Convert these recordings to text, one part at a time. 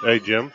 Hey, Jim.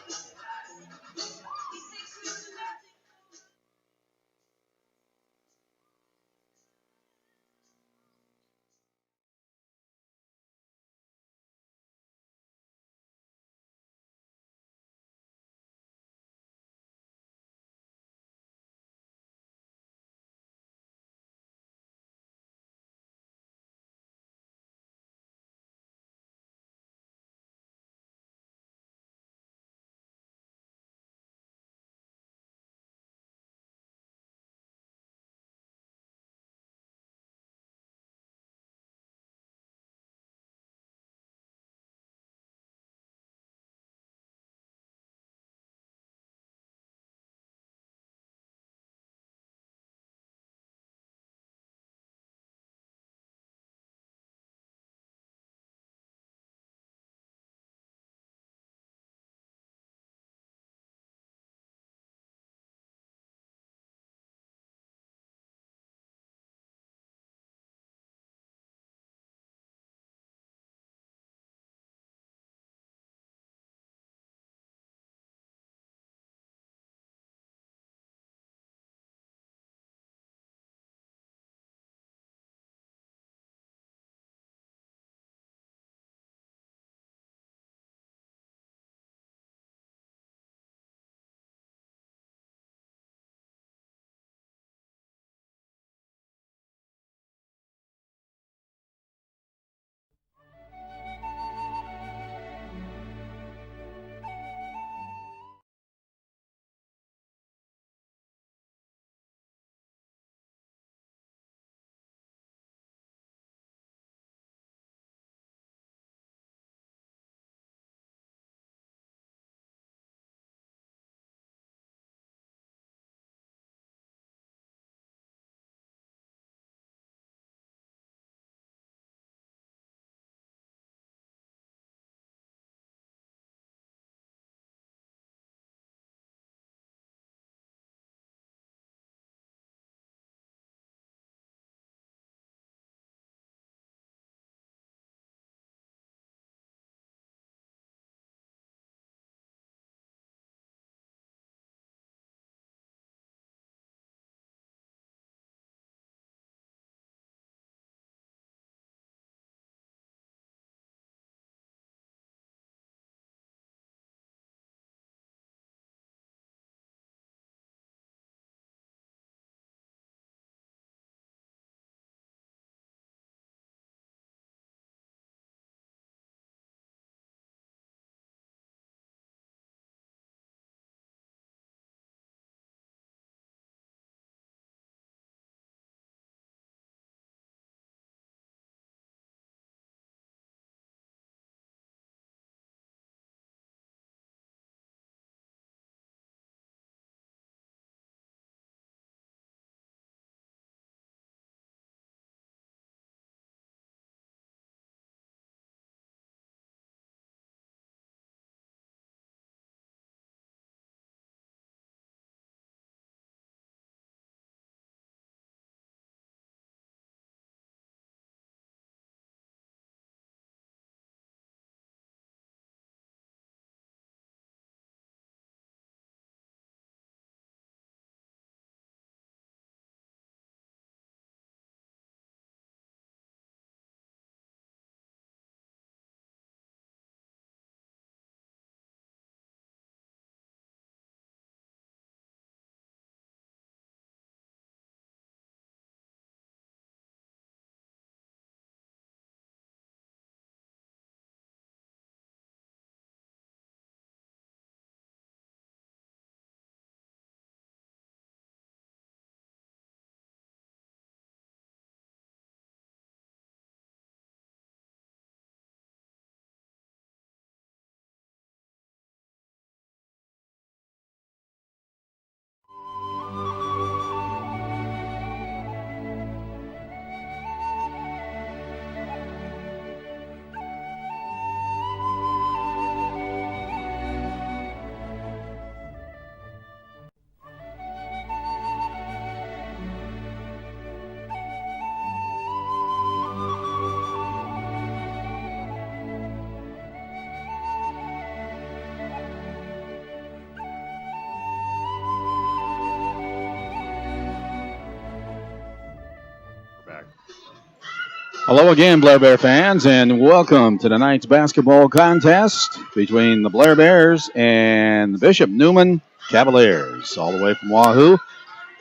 Hello again, Blair Bear fans, and welcome to tonight's basketball contest between the Blair Bears and the Bishop Neumann Cavaliers, all the way from Wahoo.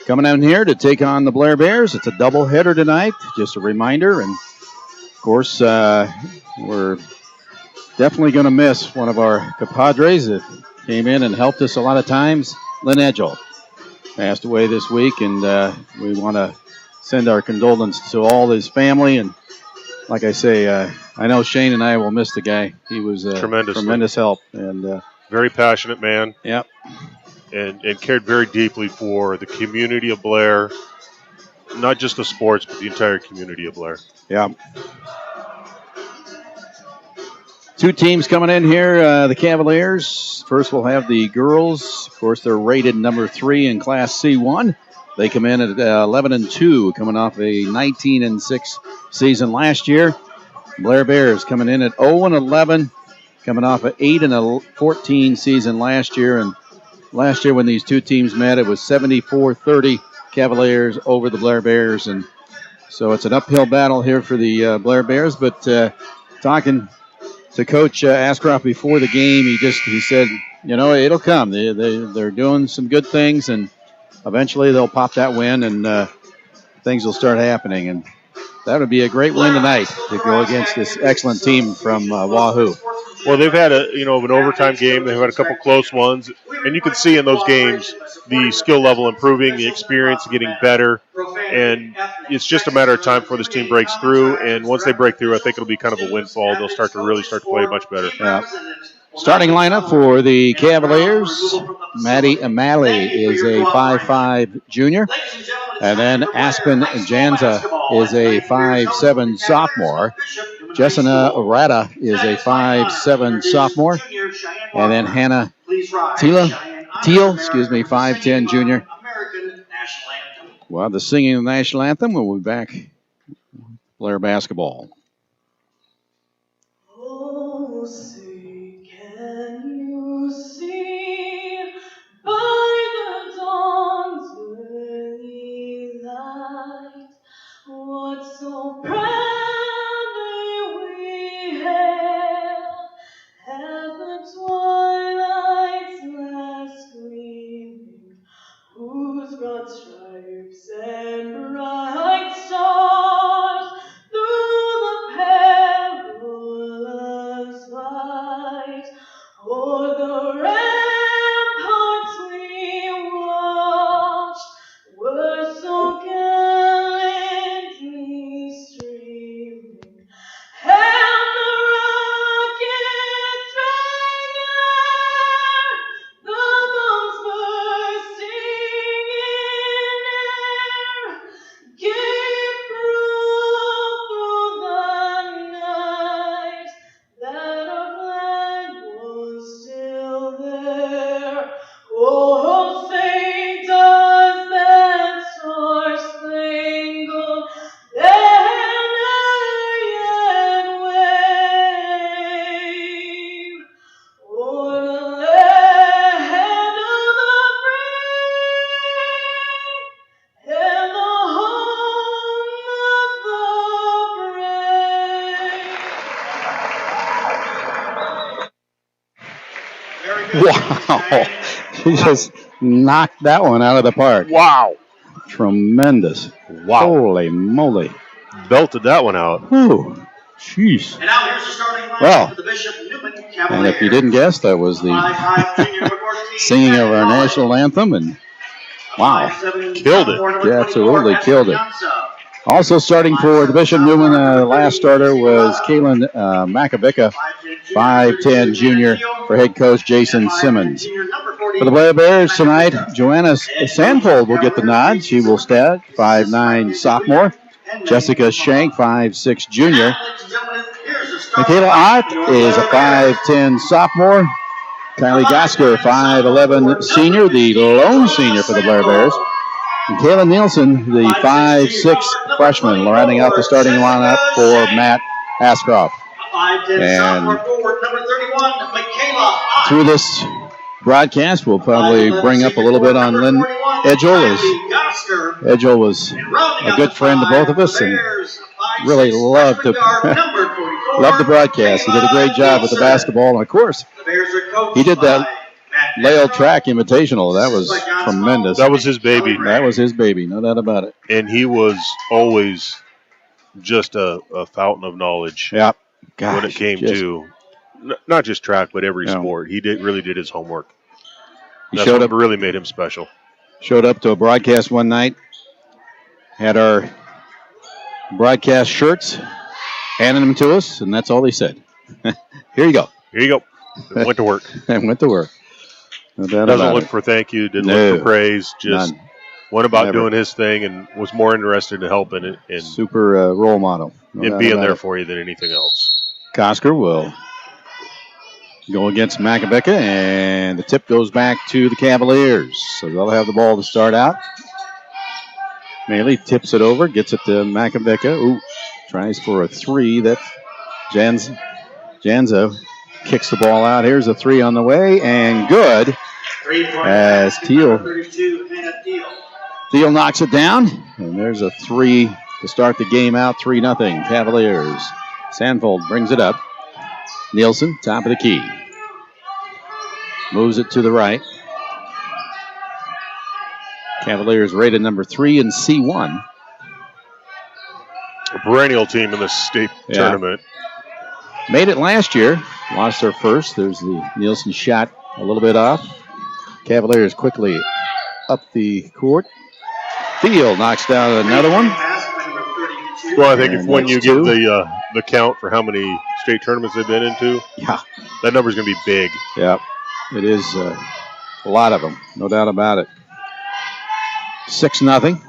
Coming out here to take on the Blair Bears. It's a doubleheader tonight, just a reminder. And, of course, we're definitely going to miss one of our compadres that came in and helped us a lot of times. Lynn Edgell passed away this week, and we want to send our condolences to all his family. And like I say, I know Shane and I will miss the guy. He was a tremendous help. And very passionate man. Yep. And cared very deeply for the community of Blair, not just the sports, but the entire community of Blair. Yeah. Two teams coming in here, the Cavaliers. First we'll have the girls. Of course, they're rated number 3 in Class C1. They come in at 11-2, coming off a 19-6 season last year. Blair Bears coming in at 0-11, coming off an 8-14 season last year. And last year when these two teams met, it was 74-30 Cavaliers over the Blair Bears. And so it's an uphill battle here for the Blair Bears. But talking to Coach Ashcroft before the game, he said, you know, it'll come. They're doing some good things, and eventually they'll pop that win, and things will start happening. And that would be a great win tonight to go against this excellent team from Wahoo. Well, they've had an overtime game. They've had a couple close ones, and you can see in those games the skill level improving, the experience getting better, and it's just a matter of time before this team breaks through. And once they break through, I think it'll be kind of a windfall. They'll start to play much better. Yeah. Starting lineup for the Cavaliers, Maddie Amali is a 5'5 junior, and then Aspen Janza is a 5'7 sophomore. Jessina Arata is a 5'7 sophomore, and then Hannah Teal, 5'10 junior. Well, the singing of the national anthem. We'll be back. Blair basketball. What so proudly we hailed at the twilight's last gleaming, whose broad stripes and bright stars through the perilous fight o'er the ramparts we watched were so gallantly streaming, and the rockets regular, the bombs bursting in air, gave proof through the night that our flag was still there. Oh, say does that star-spangled banner yet wave o'er the land of the free and the home of the brave. Wow. She just knocked that one out of the park. Wow. Tremendous. Wow. Holy moly. Belted that one out. Whew. Jeez. And now here's the starting lineup Well, for the Bishop Neumann Cavaliers. And if you didn't guess, that was the 5'5" junior number 14, singing of our national anthem. And wow. 5'7" Killed it. sophomore number Yeah, 24, absolutely killed it. Jansa. Also starting for the Bishop Neumann, last starter was Kaylin Macabicka, 5'10 junior, for head coach Jason Simmons. For the Blair Bears tonight, Joanna Sandfold will get the nod. She will start, 5'9 sophomore. Jessica Shank, 5'6 junior. Michaela Ott is a 5'10 sophomore. Kylie Gasker, 5'11 senior, the lone senior for the Blair Bears. And Kayla Nielsen, the 5'6 freshman, rounding out the starting lineup for Matt Ashcroft. And through this broadcast, we'll probably bring up a little bit on Lynn Edgell. Edgell was a good friend to both of us, and really loved the broadcast. He did a great job with the basketball. And, of course, he did that Lael track invitational. That was tremendous. That was his baby. That was his baby, no doubt about it. And he was always just a fountain of knowledge. Yeah. When it came to not just track, but every sport. He really did his homework. That's what really made him special. Showed up to a broadcast one night, had our broadcast shirts, handed them to us, and that's all they said. Here you go. Here you go. Went to work. And went to work. No doubt Doesn't about look it. for thank you, didn't look for praise, just went about Never. doing his thing and was more interested in helping it. And super role model. And being there for you than anything else. Kosker will go against Macavicka, and the tip goes back to the Cavaliers. So they'll have the ball to start out. Maley tips it over, gets it to Macavicka. Ooh, tries for a three. That's Janzo kicks the ball out. Here's a three on the way, and good. As Thiel knocks it down, and there's a three to start the game out. 3-0 Cavaliers. Sandfold brings it up. Nielsen, top of the key. Moves it to the right. Cavaliers rated number 3 in C1. A perennial team in the state tournament. Made it last year. Lost their first. There's the Nielsen shot a little bit off. Cavaliers quickly up the court. Thiel knocks down another one. Well, I think when you give the count for how many state tournaments they've been into, that number's going to be big. Yeah, it is a lot of them, no doubt about it. 6-0.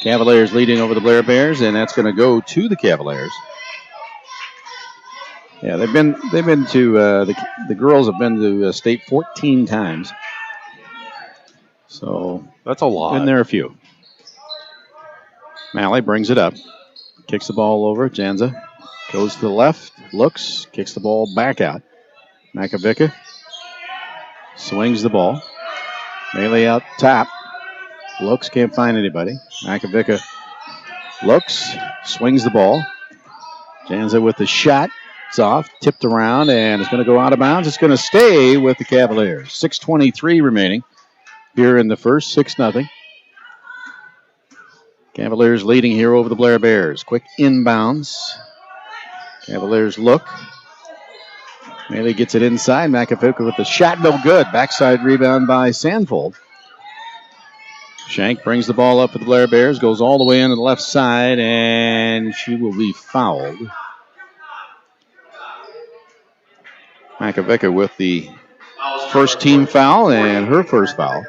Cavaliers leading over the Blair Bears, and that's going to go to the Cavaliers. Yeah, they've been to the girls have been to state 14 times. So that's a lot. Been there a few. Malley brings it up, kicks the ball over. Janza goes to the left, looks, kicks the ball back out. Macavicka swings the ball. Maley out top. Looks, can't find anybody. Macavicka looks, swings the ball. Janza with the shot. It's off, tipped around, and it's going to go out of bounds. It's going to stay with the Cavaliers. 6:23 remaining here in the first. 6-0. Cavaliers leading here over the Blair Bears. Quick inbounds. Cavaliers look. Maley gets it inside. Macavicka with the shot, no good. Backside rebound by Sandfold. Shank brings the ball up for the Blair Bears, goes all the way into the left side, and she will be fouled. Macavicka with the first team foul and her first foul.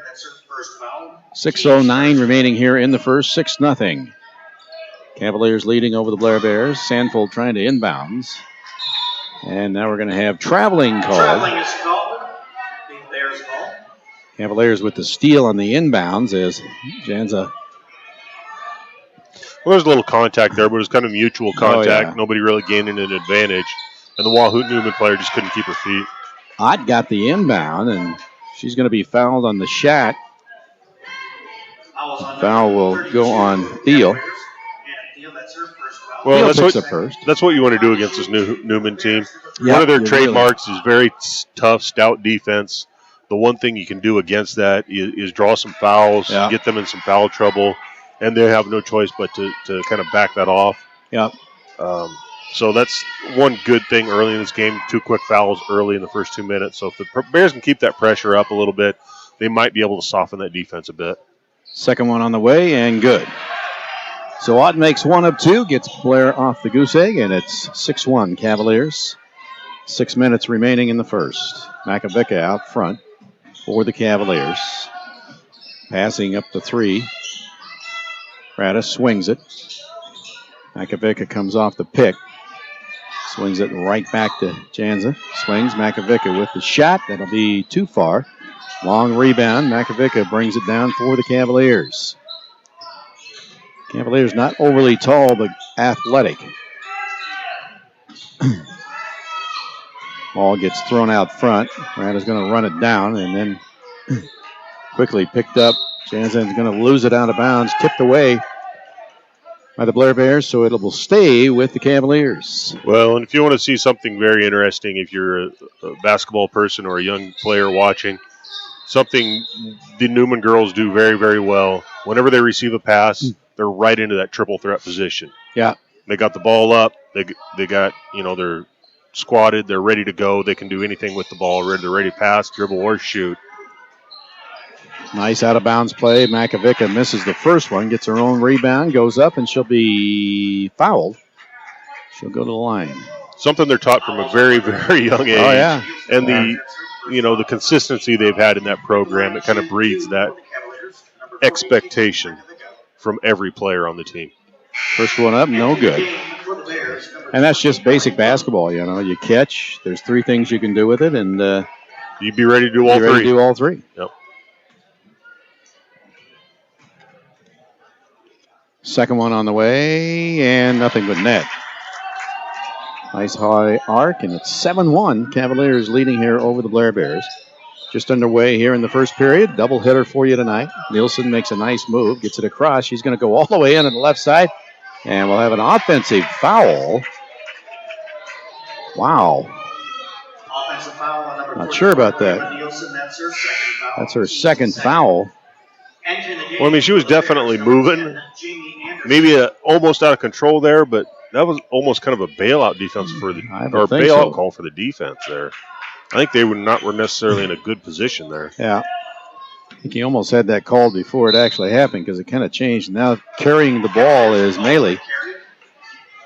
6:09 remaining here in the first. 6-0. Cavaliers leading over the Blair Bears. Sandfold trying to inbounds. And now we're going to have traveling called. Traveling is called. The Bears ball. Cavaliers with the steal on the inbounds as Janza. Well, there's a little contact there, but it was kind of mutual contact. Oh, yeah. Nobody really gaining an advantage. And the Wahoo Neumann player just couldn't keep her feet. Ott got the inbound, and she's going to be fouled on the shot. Foul will go on Thiel. Well, that's what you want to do against this Neumann team. Yep, one of their trademarks is very tough, stout defense. The one thing you can do against that is draw some fouls, get them in some foul trouble, and they have no choice but to kind of back that off. Yep. So that's one good thing early in this game. 2 quick fouls early in the first 2 minutes. So if the Bears can keep that pressure up a little bit, they might be able to soften that defense a bit. Second one on the way, and good. So Ott makes 1 of 2, gets Blair off the goose egg, and it's 6-1 Cavaliers. 6 minutes remaining in the first. Macavicka out front for the Cavaliers. Passing up the 3. Radis swings it. Macavicka comes off the pick. Swings it right back to Janza. Swings Macavicka with the shot. That'll be too far. Long rebound. Macavicka brings it down for the Cavaliers. Cavaliers not overly tall, but athletic. Ball gets thrown out front. Rada's going to run it down and then quickly picked up. Jansen's going to lose it out of bounds. Tipped away by the Blair Bears, so it will stay with the Cavaliers. Well, and if you want to see something very interesting, if you're a basketball person or a young player watching, something the Neumann girls do very, very well. Whenever they receive a pass, they're right into that triple threat position. Yeah. They got the ball up. They got, they're squatted. They're ready to go. They can do anything with the ball. They're ready to pass, dribble, or shoot. Nice out-of-bounds play. Makovica misses the first one, gets her own rebound, goes up, and she'll be fouled. She'll go to the line. Something they're taught from a very, very young age. Oh, yeah. And the consistency they've had in that program, it kind of breeds that expectation from every player on the team. First one up, no good. And that's just basic basketball, You catch, there's 3 things you can do with it, and you'd be ready to do all three. Ready to do all 3. Yep. Second one on the way, and nothing but net. Nice high arc, and it's 7-1. Cavaliers leading here over the Blair Bears. Just underway here in the first period. Double hitter for you tonight. Nielsen makes a nice move, gets it across. She's going to go all the way in on the left side, and we'll have an offensive foul. Wow. Offensive foul on number Not sure about that. Nielsen, that's her second foul. That's her second foul. Well, she was definitely moving. Maybe almost out of control there, but that was almost kind of a bailout defense for bailout call for the defense there. I think they were necessarily in a good position there. Yeah. I think he almost had that called before it actually happened because it kind of changed. Now carrying the ball is Mealy.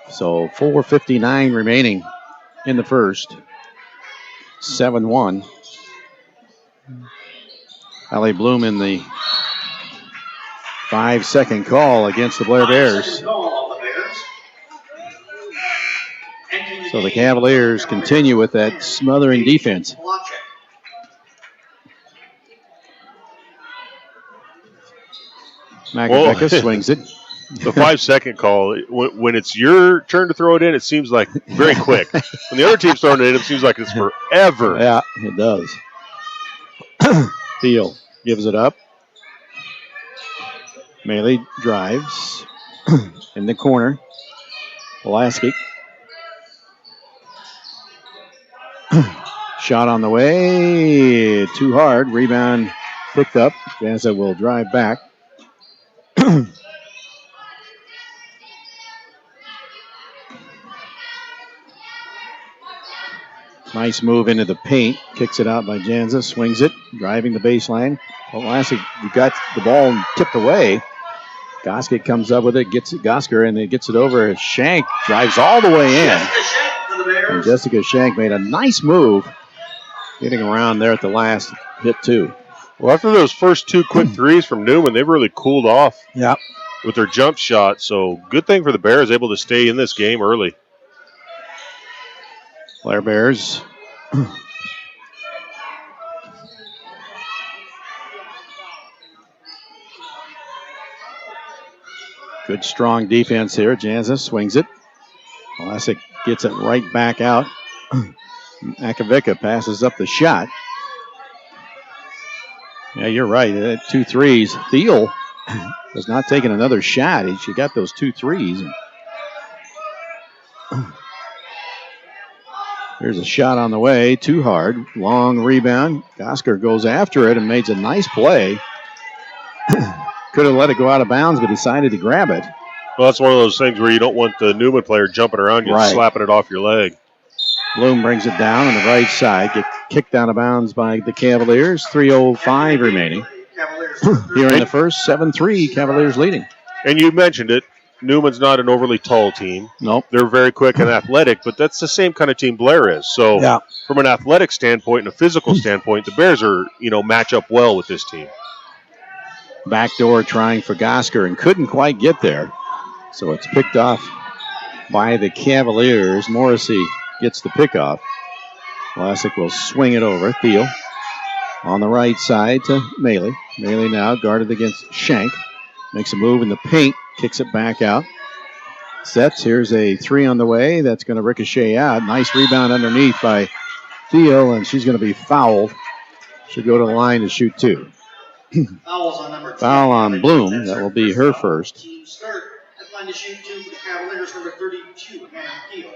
So 4:59 remaining in the first. 7-1. Allie Bloom in the 5-second call against the Blair Bears. So the Cavaliers continue with that smothering defense. Makovica swings it. The 5-second call, when it's your turn to throw it in, it seems like very quick. When the other team's throwing it in, it seems like it's forever. Yeah, it does. Thiel gives it up. Mealy drives in the corner. Pulaski. Shot on the way. Too hard. Rebound picked up. Janza will drive back. Nice move into the paint. Kicks it out by Janza. Swings it. Driving the baseline. Pulaski got the ball tipped away. Gosker comes up with it, gets it, and it gets it over. Shank drives all the way in. And Jessica Shank made a nice move, getting around there at the last hit, too. Well, after those first 2 quick threes from Neumann, they've really cooled off with their jump shot. So good thing for the Bears, able to stay in this game early. Blair Bears. Good strong defense here. Janza swings it. Vlasic gets it right back out. Makovica passes up the shot. Yeah, you're right. 2 threes. Thiel was not taking another shot. She got those 2 threes. Here's a shot on the way. Too hard. Long rebound. Gosker goes after it and makes a nice play. Could have let it go out of bounds, but decided to grab it. Well, that's one of those things where you don't want the Neumann player jumping around you and slapping it off your leg. Bloom brings it down on the right side. Get kicked out of bounds by the Cavaliers. 3:05 remaining. Here in the first, 7-3, Cavaliers leading. And you mentioned it. Neumann's not an overly tall team. Nope. They're very quick and athletic, but that's the same kind of team Blair is. So from an athletic standpoint and a physical standpoint, the Bears are, match up well with this team. Backdoor trying for Gosker and couldn't quite get there. So it's picked off by the Cavaliers. Morrissey gets the pickoff. Vlasic will swing it over. Thiel on the right side to Mealy. Mealy now guarded against Shank. Makes a move in the paint. Kicks it back out. Sets. Here's a 3 on the way. That's going to ricochet out. Nice rebound underneath by Thiel, and she's going to be fouled. She'll go to the line to shoot 2. Foul on Bloom. That will be her first. Line to shoot 2 for the Cavaliers, number 32, Hannah Peel.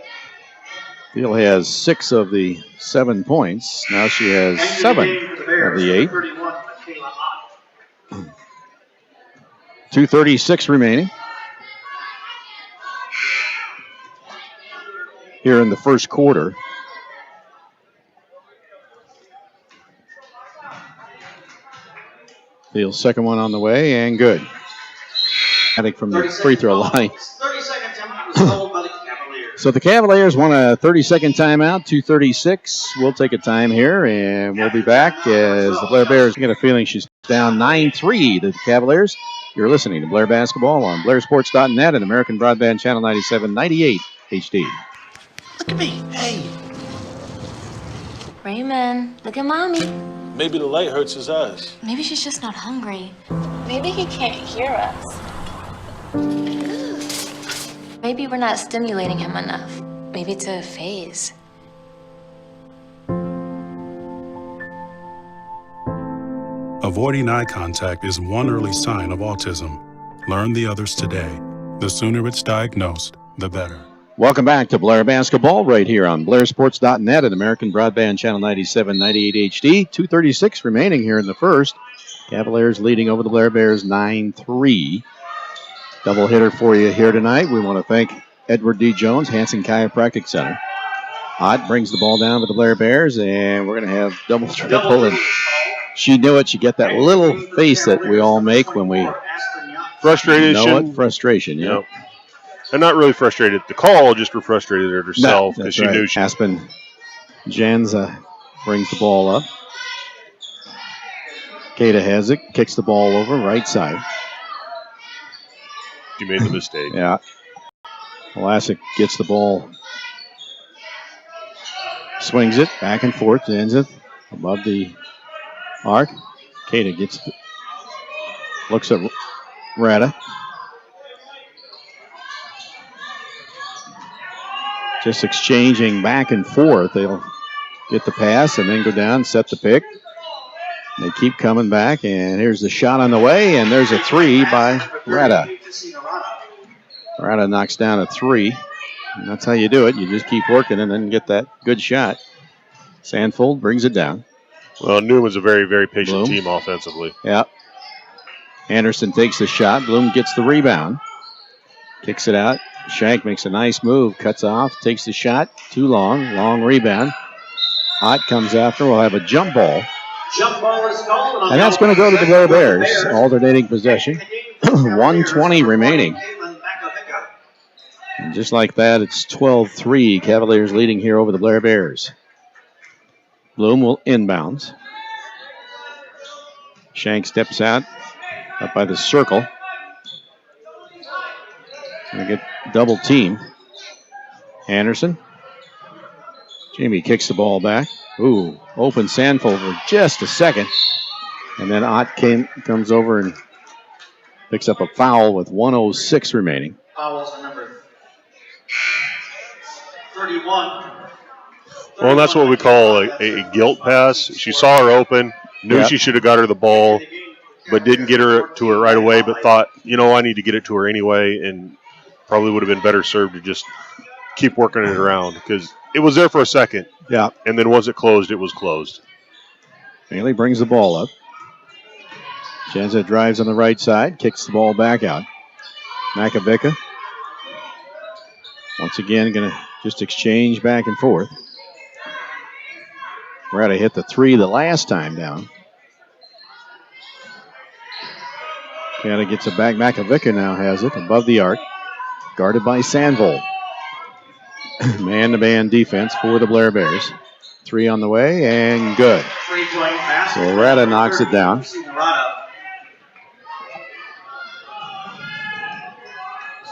Peel has 6 of the 7 points. Now she has 7 of the 8. 2:36 remaining here in the first quarter. Peel's second one on the way and good. From the free throw line. 30 seconds timeout was called by the Cavaliers. So the Cavaliers want a 30-second timeout, 2:36. We'll take a time here, and we'll be back as the Blair Bears get a feeling she's down 9-3 to the Cavaliers. You're listening to Blair Basketball on blairsports.net and American Broadband Channel 97, 98 HD. Look at me. Hey. Raymond, look at Mommy. Maybe the light hurts his eyes. Maybe she's just not hungry. Maybe he can't hear us. Maybe we're not stimulating him enough. Maybe it's a phase. Avoiding eye contact is one early sign of autism. Learn the others today. The sooner it's diagnosed, the better. Welcome back to Blair Basketball right here on blairsports.net and American Broadband Channel 97, 98 HD. 2:36 remaining here in the first. Cavaliers leading over the Blair Bears 9-3. Double hitter for you here tonight. We want to thank Edward D. Jones, Hanson Chiropractic Center. Ott brings the ball down for the Blair Bears, and we're going to have double triple. And she knew it. She got that little face that we all make when we Frustration. know it. Frustration, yeah. Yep. And not really frustrated at the call, just frustrated at herself because she knew she. Aspen Janza brings the ball up. Kata has it, kicks the ball over, right side. She made the mistake. Yeah. Vlasic gets the ball, swings it back and forth, ends it above the arc. Kata looks at Rada. Just exchanging back and forth. They'll get the pass and then go down, set the pick. They keep coming back, and here's the shot on the way, and there's a three by Rada. Rada knocks down a three, and that's how you do it. You just keep working and then get that good shot. Sandfold brings it down. Well, Newman's a very, very patient team offensively. Yeah. Anderson takes the shot. Bloom gets the rebound. Kicks it out. Shank makes a nice move. Cuts off. Takes the shot. Too long. Long rebound. Ott comes after. We'll have a jump ball. Jump ball is called. And that's going to go to the Blair Bears. Alternating possession. 1:20 remaining. And just like that, it's 12-3. Cavaliers leading here over the Blair Bears. Bloom will inbounds. Shank steps out. Up by the circle. Going to get double team. Anderson. Jamie kicks the ball back. Ooh, open Sandfold for just a second. And then Ott comes over and picks up a foul with 1:06 remaining. Fouls on number 31. Well, that's what we call a guilt pass. She saw her open, knew she should have got her the ball, but didn't get her to her right away, but thought, I need to get it to her anyway, and probably would have been better served to just keep working it around because it was there for a second. Yeah. And then once it closed, it was closed. Bailey brings the ball up. Janza drives on the right side, kicks the ball back out. Makovica. Once again, going to just exchange back and forth. Rada hit the three the last time down. Canada gets it back. Makovica now has it above the arc. Guarded by Sandvold. Man-to-man defense for the Blair Bears. Three on the way and good. So Rada knocks it down.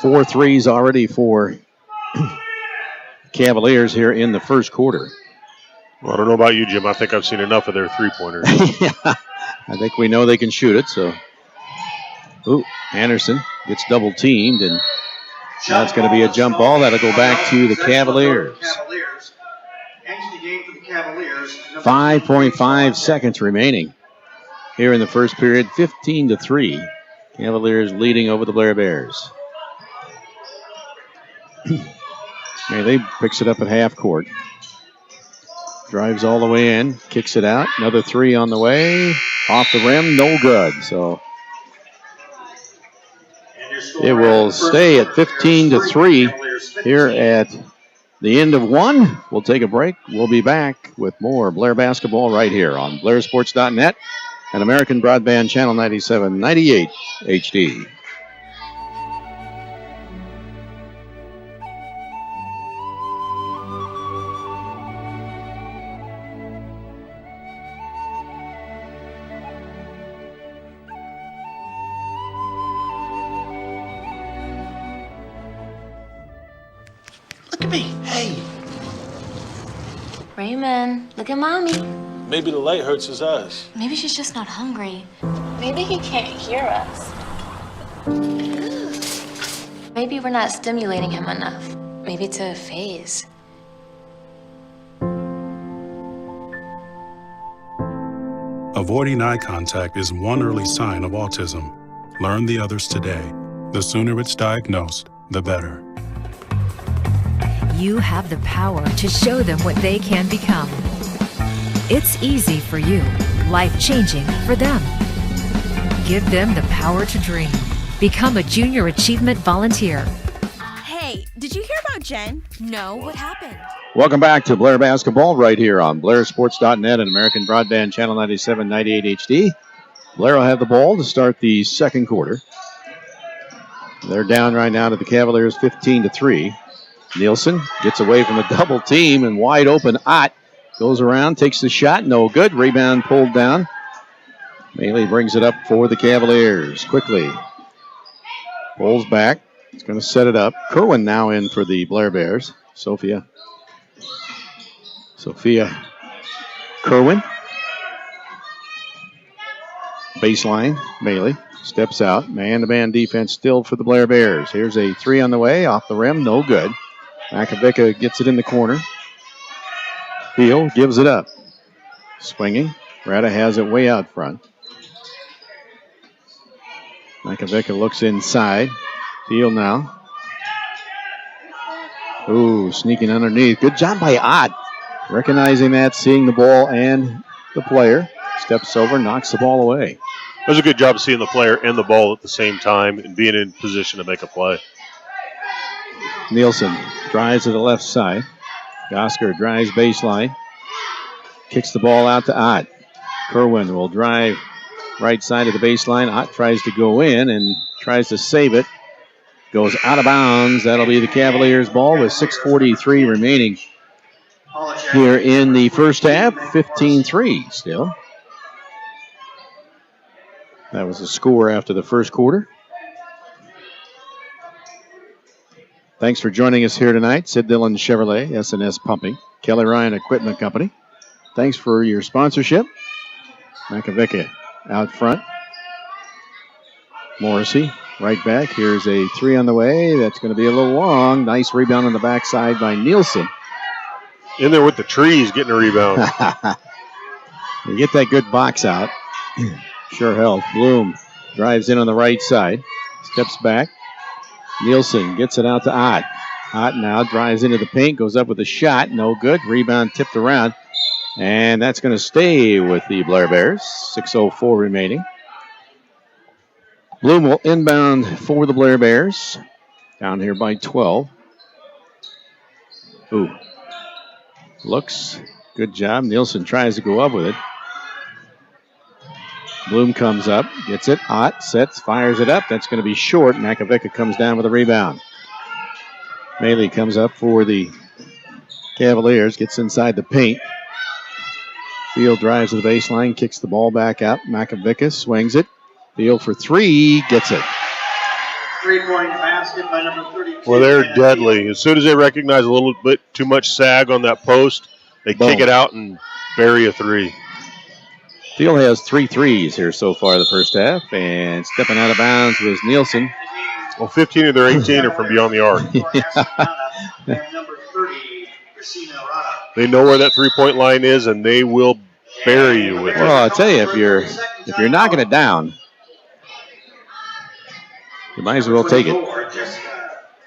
4 threes already for Cavaliers here in the first quarter. Well, I don't know about you, Jim. I think I've seen enough of their three-pointers. Yeah, I think we know they can shoot it. So, Anderson gets double teamed, and now it's going to be a jump ball. That'll go back to the Cavaliers. 5.5 seconds remaining here in the first period. 15-3. Cavaliers leading over the Blair Bears. Melee picks it up at half court. Drives all the way in, kicks it out. Another three on the way. Off the rim, no good. So it will stay at 15-3 here at the end of one. We'll take a break. We'll be back with more Blair basketball right here on BlairSports.net and American Broadband Channel 97, 98 HD. Look at me. Hey. Raymond, look at Mommy. Maybe the light hurts his eyes. Maybe she's just not hungry. Maybe he can't hear us. Maybe we're not stimulating him enough. Maybe to phase. Avoiding eye contact is one early sign of autism. Learn the others today. The sooner it's diagnosed, the better. You have the power to show them what they can become. It's easy for you, life-changing for them. Give them the power to dream. Become a Junior Achievement Volunteer. Hey, did you hear about Jen? No, what happened? Welcome back to Blair basketball right here on BlairSports.net and American Broadband Channel 97, 98 HD. Blair will have the ball to start the second quarter. They're down right now to the Cavaliers 15-3. Nielsen gets away from a double team and wide open. Ott goes around, takes the shot, no good. Rebound pulled down. Melee brings it up for the Cavaliers quickly. Pulls back. It's going to set it up. Kerwin now in for the Blair Bears. Sophia Kerwin. Baseline. Melee steps out. Man-to-man defense still for the Blair Bears. Here's a three on the way. Off the rim. No good. Makovica gets it in the corner. Thiel gives it up. Swinging. Rada has it way out front. Makovica looks inside. Thiel now. Ooh, sneaking underneath. Good job by Ott. Recognizing that, seeing the ball and the player. Steps over, knocks the ball away. It was a good job of seeing the player and the ball at the same time and being in position to make a play. Nielsen drives to the left side. Gosker drives baseline. Kicks the ball out to Ott. Kerwin will drive right side of the baseline. Ott tries to go in and tries to save it. Goes out of bounds. That'll be the Cavaliers' ball with 6:43 remaining here in the first half. 15-3 still. That was the score after the first quarter. Thanks for joining us here tonight. Sid Dillon Chevrolet, S&S Pumping, Kelly Ryan Equipment Company. Thanks for your sponsorship. Makovica out front. Morrissey right back. Here's a three on the way. That's going to be a little long. Nice rebound on the backside by Nielsen. In there with the trees, getting a rebound. You get that good box out. Sure helps. Bloom drives in on the right side. Steps back. Nielsen gets it out to Ott. Ott now drives into the paint, goes up with a shot. No good. Rebound tipped around. And that's going to stay with the Blair Bears. 6:04 remaining. Bloom will inbound for the Blair Bears. Down here by 12. Ooh. Looks. Good job. Nielsen tries to go up with it. Bloom comes up, gets it. Ott sets, fires it up. That's going to be short. Makovica comes down with a rebound. Melee comes up for the Cavaliers, gets inside the paint. Field drives to the baseline, kicks the ball back out. Makovica swings it. Field for three, gets it. 3-point basket by number 32. Well, they're deadly. As soon as they recognize a little bit too much sag on that post, they kick it out and bury a three. Field has 3 threes here so far the first half, and stepping out of bounds was Nielsen. Well, 15 of their 18 are from beyond the arc. Number 30, Christina Rada. They know where that three-point line is, and they will bury you with it. Well, I'll tell you, if you're knocking it down, you might as well take it.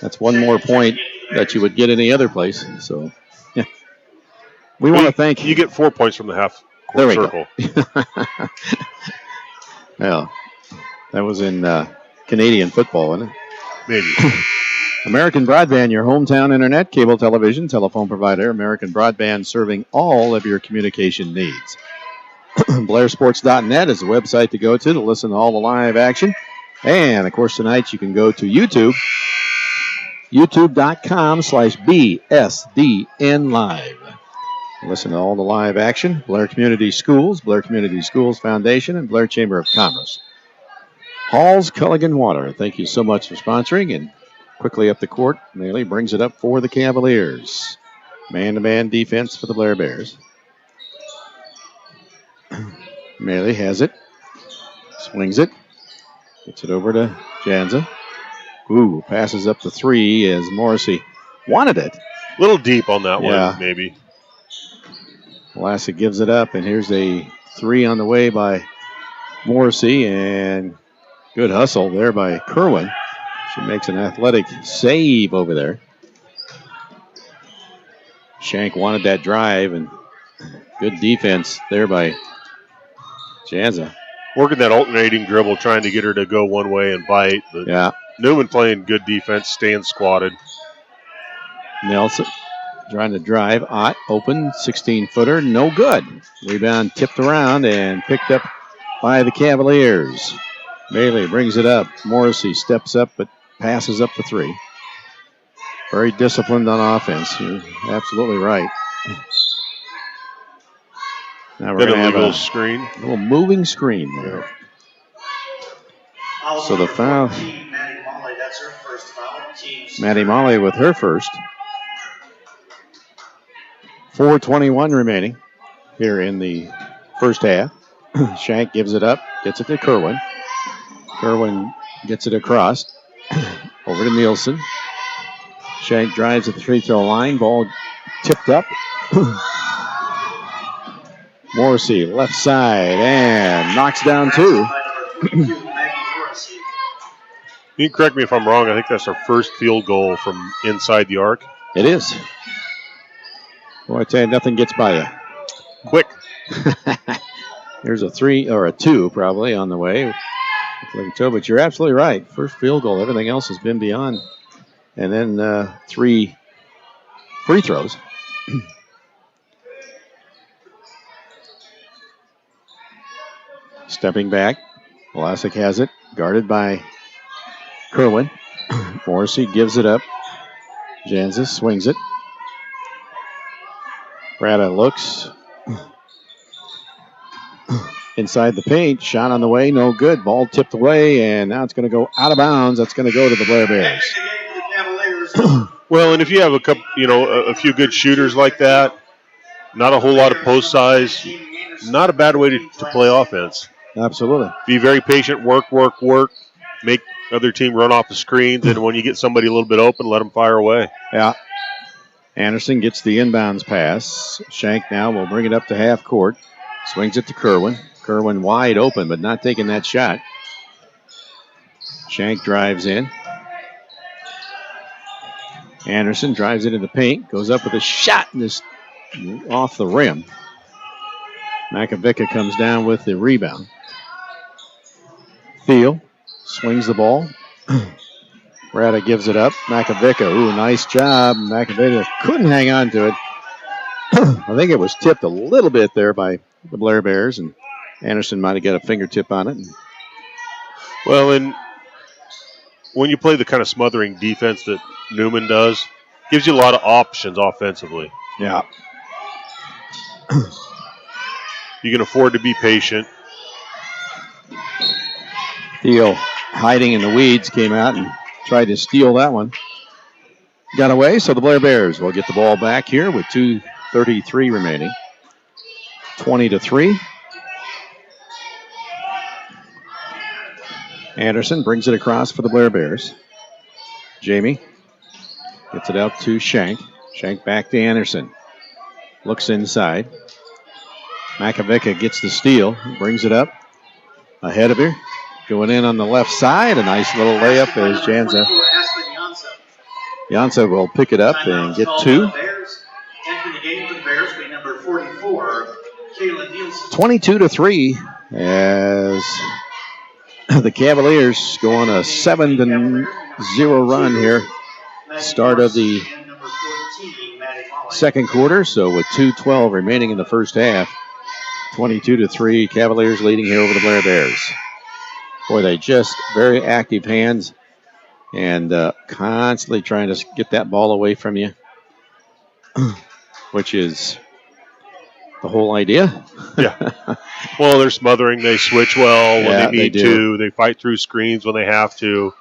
That's one more point that you would get any other place. So, yeah. We want to thank you. Get 4 points from the half there we circle. Go. Well, that was in Canadian football, wasn't it? Maybe. American Broadband, your hometown internet, cable television, telephone provider. American Broadband, serving all of your communication needs. BlairSports.net is the website to go to listen to all the live action. And, of course, tonight you can go to YouTube, youtube.com/BSDN Live. Listen to all the live action. Blair Community Schools, Blair Community Schools Foundation, and Blair Chamber of Commerce. Halls Culligan Water, thank you so much for sponsoring. And quickly up the court, Maley brings it up for the Cavaliers. Man-to-man defense for the Blair Bears. Maley has it. Swings it. Gets it over to Janza. Ooh, passes up the three as Morrissey wanted it. A little deep on that one, maybe. Vlasic gives it up, and here's a three on the way by Morrissey, and good hustle there by Kerwin. She makes an athletic save over there. Shank wanted that drive, and good defense there by Janza. Working that alternating dribble, trying to get her to go one way and bite. But Neumann playing good defense, staying squatted. Nelson trying to drive. Ott, open, 16-footer, no good. Rebound tipped around and picked up by the Cavaliers. Bailey brings it up. Morrissey steps up but passes up the three. Very disciplined on offense. You're absolutely right. Now we're going to have a little moving screen there. So the foul. Maddie Molly with her first. 4:21 remaining here in the first half. Shank gives it up, gets it to Kerwin. Kerwin gets it across. Over to Nielsen. Shank drives at the free throw line. Ball tipped up. Morrissey, left side, and knocks down two. You can correct me if I'm wrong. I think that's our first field goal from inside the arc. It is. Boy, I tell you, nothing gets by you. Quick. There's a three, or a two probably on the way. But you're absolutely right. First field goal. Everything else has been beyond. And then 3 free throws. Stepping back. Vlasic has it. Guarded by Kerwin. Morrissey gives it up. Janza swings it. Rada looks. Inside the paint. Shot on the way. No good. Ball tipped away. And now it's going to go out of bounds. That's going to go to the Blair Bears. Well, and if you have a couple, a few good shooters like that, not a whole lot of post size, not a bad way to play offense. Absolutely. Be very patient, work, make other team run off the screens, and when you get somebody a little bit open, let them fire away. Yeah. Anderson gets the inbounds pass. Shank now will bring it up to half court. Swings it to Kerwin. Kerwin wide open, but not taking that shot. Shank drives in. Anderson drives it in the paint, goes up with a shot and is off the rim. Makovica comes down with the rebound. Thiel swings the ball. Rada gives it up. Makovica, nice job. Makovica couldn't hang on to it. I think it was tipped a little bit there by the Blair Bears, and Anderson might have got a fingertip on it. Well, and when you play the kind of smothering defense that Neumann does, gives you a lot of options offensively. Yeah. You can afford to be patient. Thiel, hiding in the weeds, came out and tried to steal that one. Got away, so the Blair Bears will get the ball back here with 2:33 remaining. 20-3. Anderson brings it across for the Blair Bears. Jamie gets it out to Shank. Shank back to Anderson. Looks inside. Makovica gets the steal. Brings it up. Ahead of her. Going in on the left side. A nice little layup as Janza Jansa will pick it up and get 2. Entering the game for the Bears will be number 44, Kayla Nielsen. 22-3 as the Cavaliers go on a 7-0 run here. Start of the second quarter, so with 2:12 remaining in the first half. 22-3, Cavaliers leading here over the Blair Bears. Boy, they just very active hands and constantly trying to get that ball away from you, which is the whole idea. Yeah. Well, they're smothering. They switch well when they need to. They fight through screens when they have to.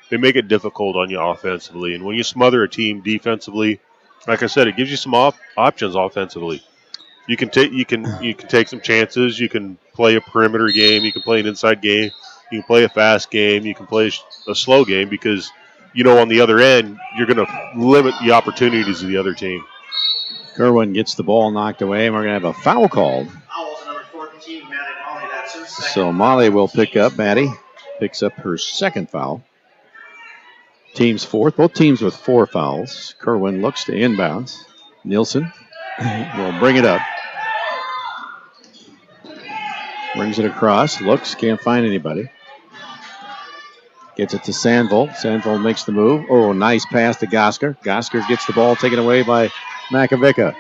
They make it difficult on you offensively. And when you smother a team defensively, like I said, it gives you some options offensively. You can take some chances. You can play a perimeter game. You can play an inside game. You can play a fast game. You can play a slow game because, on the other end, you're going to limit the opportunities of the other team. Kerwin gets the ball knocked away, and we're going to have a foul called. So Molly will pick up. Maddie picks up her second foul. Team's fourth. Both teams with 4 fouls. Kerwin looks to inbounds. Nielsen will bring it up. Brings it across. Looks. Can't find anybody. Gets it to Sandvold. Sandvold makes the move. Oh, nice pass to Gosker. Gosker gets the ball taken away by Makovica.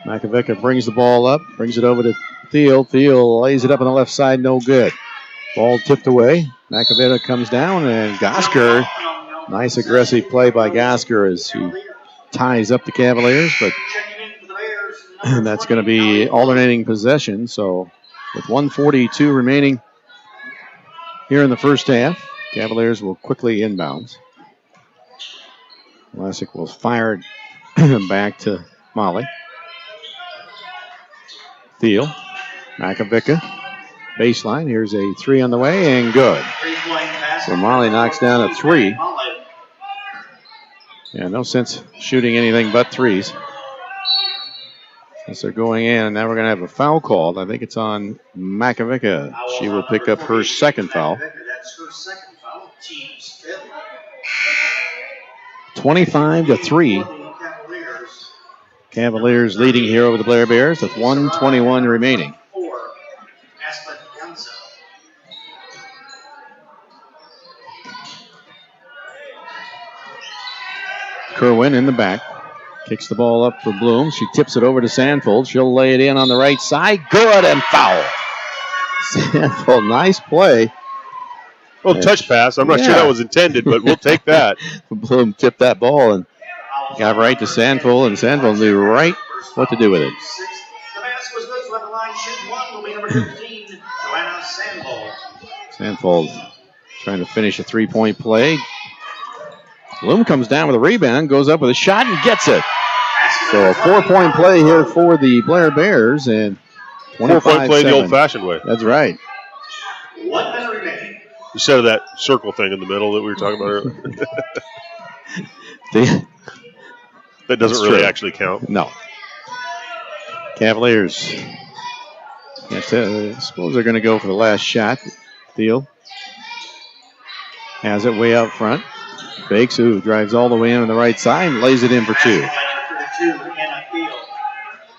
Makovica brings the ball up. Brings it over to Thiel. Thiel lays it up on the left side. No good. Ball tipped away. Makovica comes down, and Gosker. Nice aggressive play by Gosker as he ties up the Cavaliers, but that's going to be alternating possession. So with 1:42 remaining here in the first half, Cavaliers will quickly inbounds. Vlasic will fire it back to Molly. Thiel, Makovica, baseline. Here's a 3 on the way and good. So Molly knocks down a 3. Yeah, no sense shooting anything but 3s. As they're going in, and now we're going to have a foul called. I think it's on Makovica. She will pick up her second foul. 25-3. Cavaliers leading here over the Blair Bears with 1:21 remaining. Kerwin in the back. Kicks the ball up for Bloom. She tips it over to Sandvold. She'll lay it in on the right side. Good and foul. Sandvold, nice play. Well, touch pass. I'm not sure that was intended, but we'll take that. Bloom tipped that ball and got right to Sandvold, and Sandvold knew right what to do with it. The pass was good from the line. Shoot 1 will be number 15, Joanna Sandvold. Sandvold trying to finish a 3-point play. Bloom comes down with a rebound, goes up with a shot, and gets it. So a 4-point play here for the Blair Bears, and 4-point play the old-fashioned way. That's right. 1 minute remaining. Instead of that circle thing in the middle that we were talking about earlier. That doesn't really actually count. No. Cavaliers. I suppose they're going to go for the last shot. Thiel has it way out front. Fakes, who drives all the way in on the right side and lays it in for 2.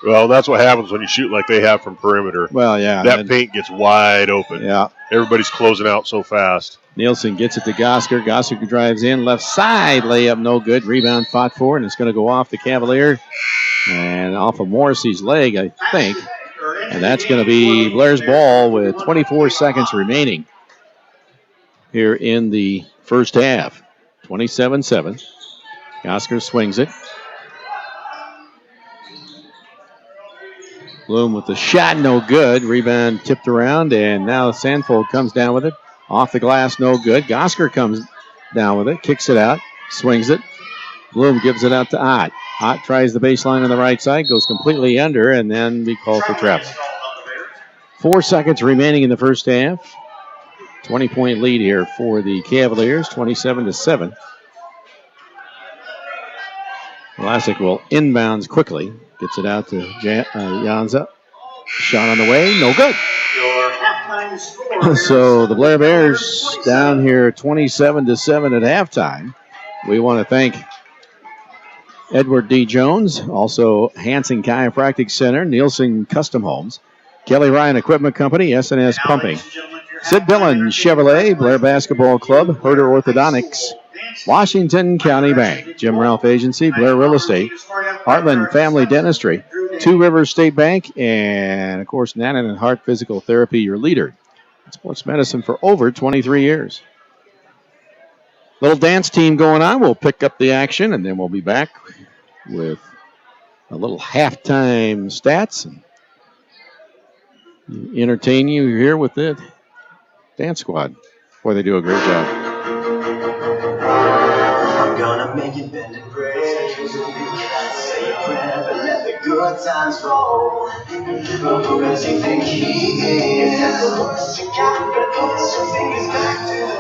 Well, that's what happens when you shoot like they have from perimeter. Well, yeah. That paint gets wide open. Yeah. Everybody's closing out so fast. Nielsen gets it to Gosker. Gosker drives in. Left side layup, no good. Rebound fought for, and it's going to go off the Cavalier. And off of Morrissey's leg, I think. And that's going to be Blair's ball with 24 seconds remaining here in the first half. 27-7. Gosker swings it. Bloom with the shot, no good. Rebound tipped around, and now Sandvold comes down with it. Off the glass, no good. Gosker comes down with it, kicks it out, swings it. Bloom gives it out to Ott. Ott tries the baseline on the right side, goes completely under, and then be called for travel. 4 seconds remaining in the first half. 20-point lead here for the Cavaliers, 27-7. Vlasic will inbounds quickly. Gets it out to Janza. Shot on the way, no good. So the Blair Bears down here 27-7 at halftime. We want to thank Edward D. Jones, also Hanson Chiropractic Center, Nielsen Custom Homes, Kelly Ryan Equipment Company, SNS Pumping, Sid Dillon Chevrolet, Blair Basketball Club, Herder Orthodontics, Washington County Bank, Jim Ralph Agency, Blair Real Estate, Heartland Family Dentistry, Two Rivers State Bank, and, of course, Nannon and Hart Physical Therapy, your leader in sports medicine for over 23 years. Little dance team going on. We'll pick up the action, and then we'll be back with a little halftime stats and entertain you here with the dance squad. Boy, they do a great job. I'm gonna make it bend and break. Say a prayer, but let the good times roll. Who does he think he is? That's the worst you got, but put your fingers back to the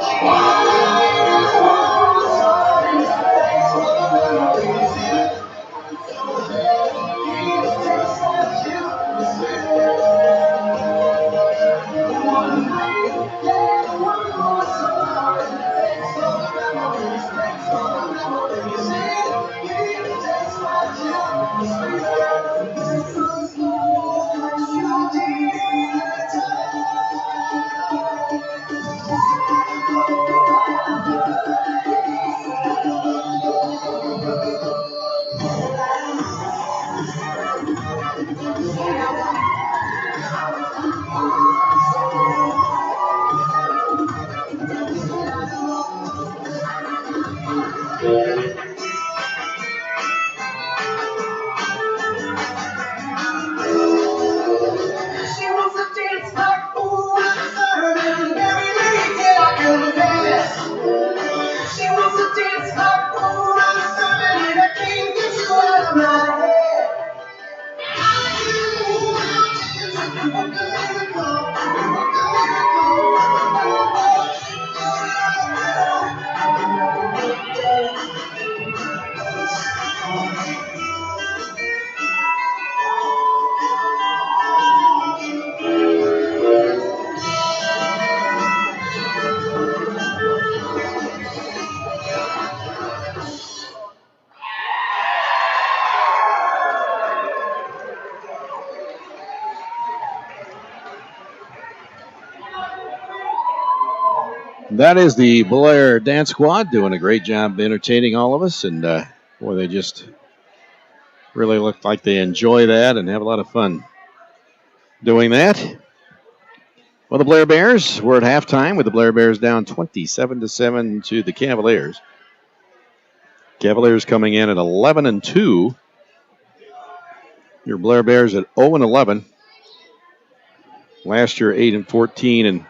That is the Blair Dance Squad doing a great job entertaining all of us. And, boy, they just really look like they enjoy that and have a lot of fun doing that. Well, the Blair Bears, we're at halftime with the Blair Bears down 27-7 to the Cavaliers. Cavaliers coming in at 11-2. Your Blair Bears at 0-11. Last year, 8-14, and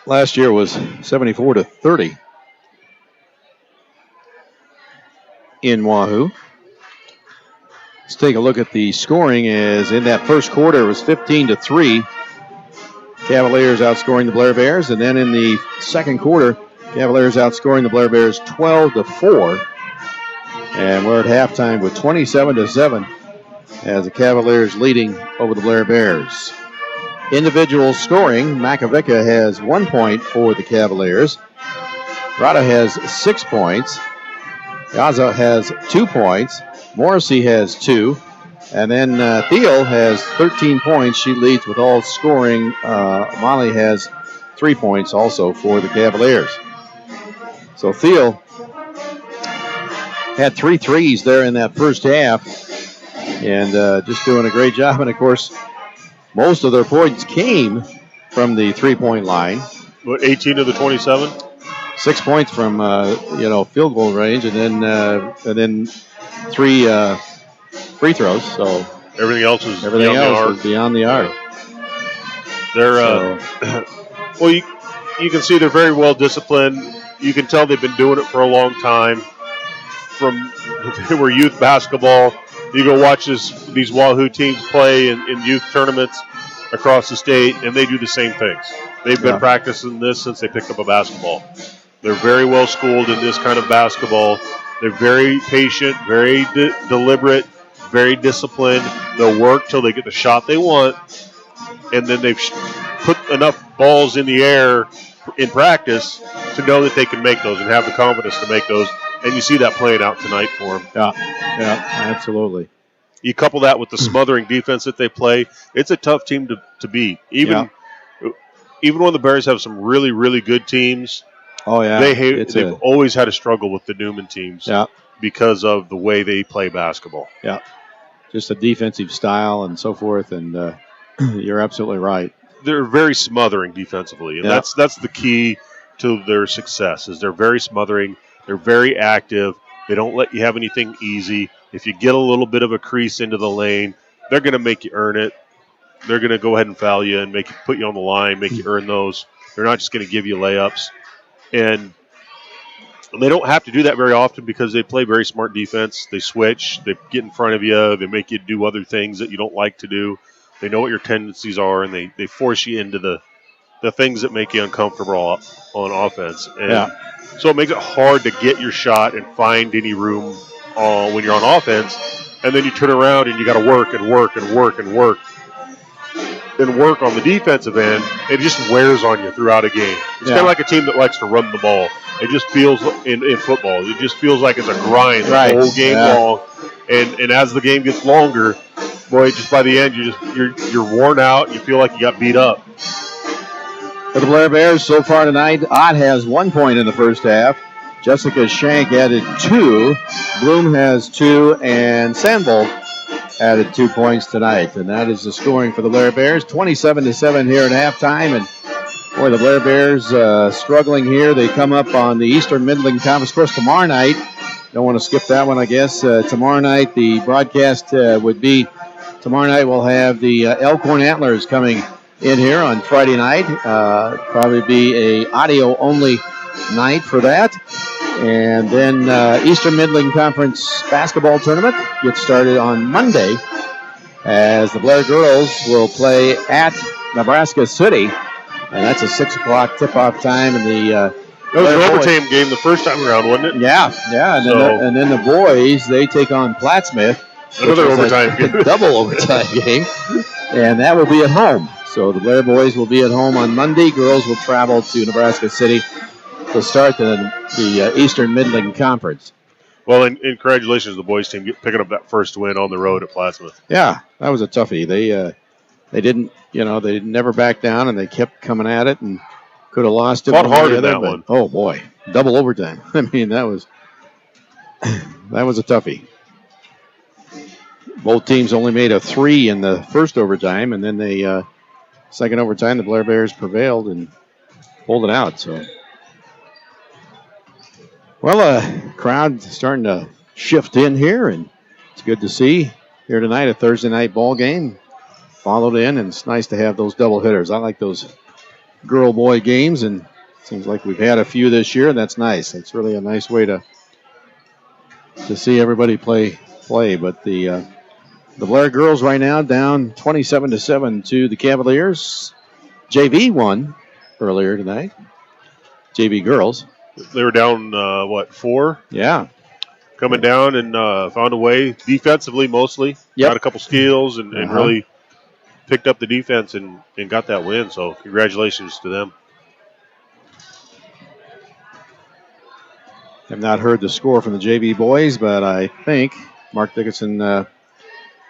last year was 74-30 in Wahoo. Let's take a look at the scoring. As in that first quarter, it was 15-3. Cavaliers outscoring the Blair Bears, and then in the second quarter, Cavaliers outscoring the Blair Bears 12-4. And we're at halftime with 27-7 as the Cavaliers leading over the Blair Bears. Individual scoring, Makovica has 1 point for the Cavaliers. Rada has 6 points. Gaza has 2 points. Morrissey has 2. And then Thiel has 13 points. She leads with all scoring. Molly has 3 points also for the Cavaliers. So Thiel had 3 threes there in that first half. And just doing a great job. And, of course, most of their points came from the three-point line. What, 18 of the 27? 6 points from field goal range, and then 3 free throws. So everything else was beyond the arc. They're well, you can see they're very well disciplined. You can tell they've been doing it for a long time. From they were youth basketball. You go watch these Wahoo teams play in youth tournaments across the state, and they do the same things. They've been practicing this since they picked up a basketball. They're very well schooled in this kind of basketball. They're very patient, very deliberate, very disciplined. They'll work till they get the shot they want, and then they've put enough balls in the air in practice to know that they can make those and have the confidence to make those. And you see that playing out tonight for them. Yeah, absolutely. You couple that with the smothering defense that they play, it's a tough team to beat. Even when the Bears have some really, really good teams, they've always had a struggle with the Neumann teams because of the way they play basketball. Yeah, just a defensive style and so forth, and you're absolutely right. They're very smothering defensively, and that's the key to their success is they're very smothering, they're very active, they don't let you have anything easy. If you get a little bit of a crease into the lane, they're going to make you earn it. They're going to go ahead and foul you and put you on the line, make you earn those. They're not just going to give you layups. And they don't have to do that very often because they play very smart defense. They switch, they get in front of you, they make you do other things that you don't like to do. They know what your tendencies are, and they force you into the things that make you uncomfortable on offense. And so it makes it hard to get your shot and find any room when you're on offense. And then you turn around and you got to work and work and work and work. And work on the defensive end, it just wears on you throughout a game. It's kind of like a team that likes to run the ball. It just feels, in football, it just feels like it's a grind the whole game long. And as the game gets longer, boy, just by the end, you're worn out. You feel like you got beat up. For the Blair Bears so far tonight, Ott has 1 point in the first half. Jessica Shank added 2. Bloom has 2, and Sandvold added 2 points tonight. And that is the scoring for the Blair Bears. 27-7 here at halftime. And boy, the Blair Bears struggling here. They come up on the Eastern Midland Conference. Of course, tomorrow night, don't want to skip that one, I guess. Tomorrow night, the broadcast would be, tomorrow night we'll have the Elkhorn Antlers coming in here on Friday night. Probably be a audio-only night for that. And then Eastern Midland Conference basketball tournament gets started on Monday as the Blair girls will play at Nebraska City. And that's a 6 o'clock tip-off time. And that was an overtime game the first time around, wasn't it? Yeah. And then the boys, they take on Plattsmouth. Another overtime game. Double overtime game. And that will be at home. So the Blair boys will be at home on Monday. Girls will travel to Nebraska City to start the Eastern Midland Conference. Well, and congratulations to the boys team picking up that first win on the road at Plattsmouth. Yeah, that was a toughie. They didn't, they never backed down, and they kept coming at it and could have lost it. Fought hard in that one. Oh, boy. Double overtime. I mean, that was a toughie. Both teams only made a 3 in the first overtime, and then they second overtime, the Blair Bears prevailed and pulled it out. So, well, crowd starting to shift in here, and it's good to see here tonight. A Thursday night ball game followed in, and it's nice to have those double hitters. I like those girl-boy games, and it seems like we've had a few this year, and that's nice. It's really a nice way to see everybody play. But the Blair girls right now down 27-7 to the Cavaliers. JV won earlier tonight. JV girls. They were down, 4? Yeah. Coming down and found a way, defensively mostly. Yep. Got a couple steals and really picked up the defense and got that win. So congratulations to them. Have not heard the score from the JV boys, but I think Mark Dickinson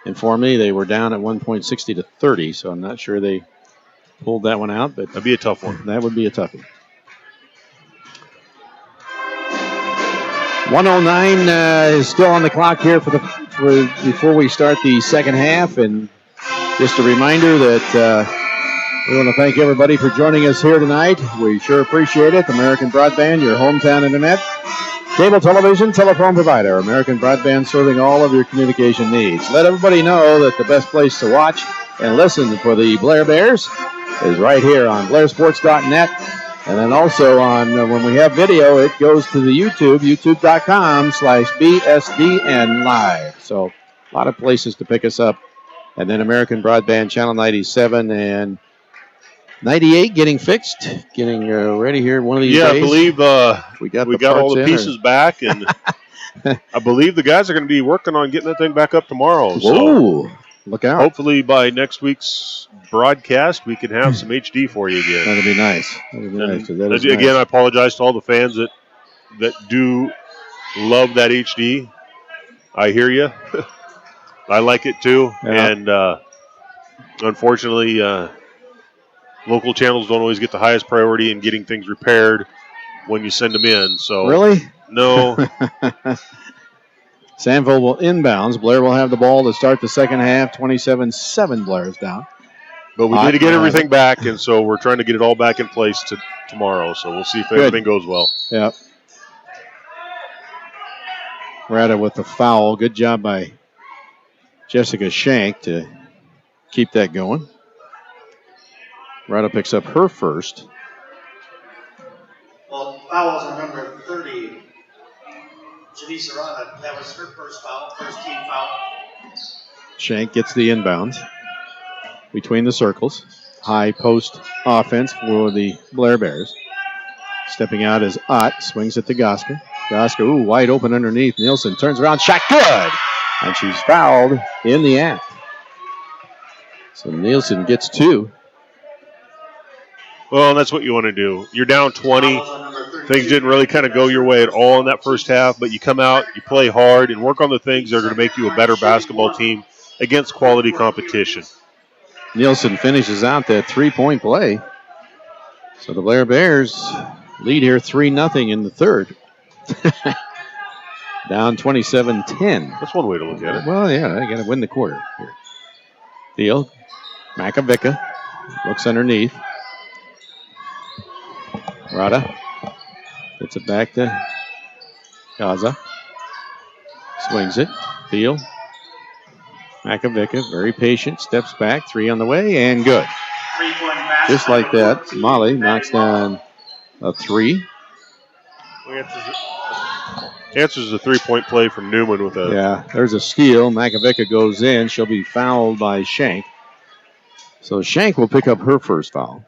informed me they were down at 1.60-30, so I'm not sure they pulled that one out. But that'd be a tough one. That would be a toughie. 109 is still on the clock here before we start the second half, and just a reminder that we want to thank everybody for joining us here tonight. We sure appreciate it. American Broadband, your hometown internet, cable television, telephone provider. American Broadband, serving all of your communication needs. Let everybody know that the best place to watch and listen for the Blair Bears is right here on blairsports.net. And then also on when we have video, it goes to the youtube.com/BSDN Live. So a lot of places to pick us up. And then American Broadband, Channel 97 and 98 getting fixed, getting ready here one of these days. I believe we got all the pieces back, and I believe the guys are going to be working on getting that thing back up tomorrow. Whoa, so look out. Hopefully by next week's broadcast, we can have some HD for you again. That'd be nice. Again, I apologize to all the fans that do love that HD. I hear you. I like it too. Yeah. And unfortunately, local channels don't always get the highest priority in getting things repaired when you send them in. So Really? No. Sandville will inbounds. Blair will have the ball to start the second half. 27-7 Blair's down. But we need to get everything back, and so we're trying to get it all back in place tomorrow. So we'll see if everything goes well. Yep. Rada with the foul. Good job by Jessica Shank to keep that going. Rada picks up her first. Well, fouls on number 30. Janice Arana, that was her first foul, first team foul. Shank gets the inbounds between the circles. High post offense for the Blair Bears. Stepping out is Ott, swings it to Gosker. Gosker, wide open underneath. Nielsen turns around, shot good! And she's fouled in the act. So Nielsen gets 2. Well, that's what you want to do. You're down 20. Things didn't really kind of go your way at all in that first half, but you come out, you play hard, and work on the things that are going to make you a better basketball team against quality competition. Nielsen finishes out that 3-point play. So the Blair Bears lead here 3-0 in the third. Down 27-10. That's one way to look at it. Well, yeah, they got to win the quarter here. Thiel, Makovica looks underneath. Rada gets it back to Gaza. Swings it. Thiel. Makovica, very patient, steps back, 3 on the way, and good. Just like that, Molly knocks down a 3. Answers the 3-point play from Neumann with a... Yeah, there's a steal. Makovica goes in. She'll be fouled by Shank. So Shank will pick up her first foul.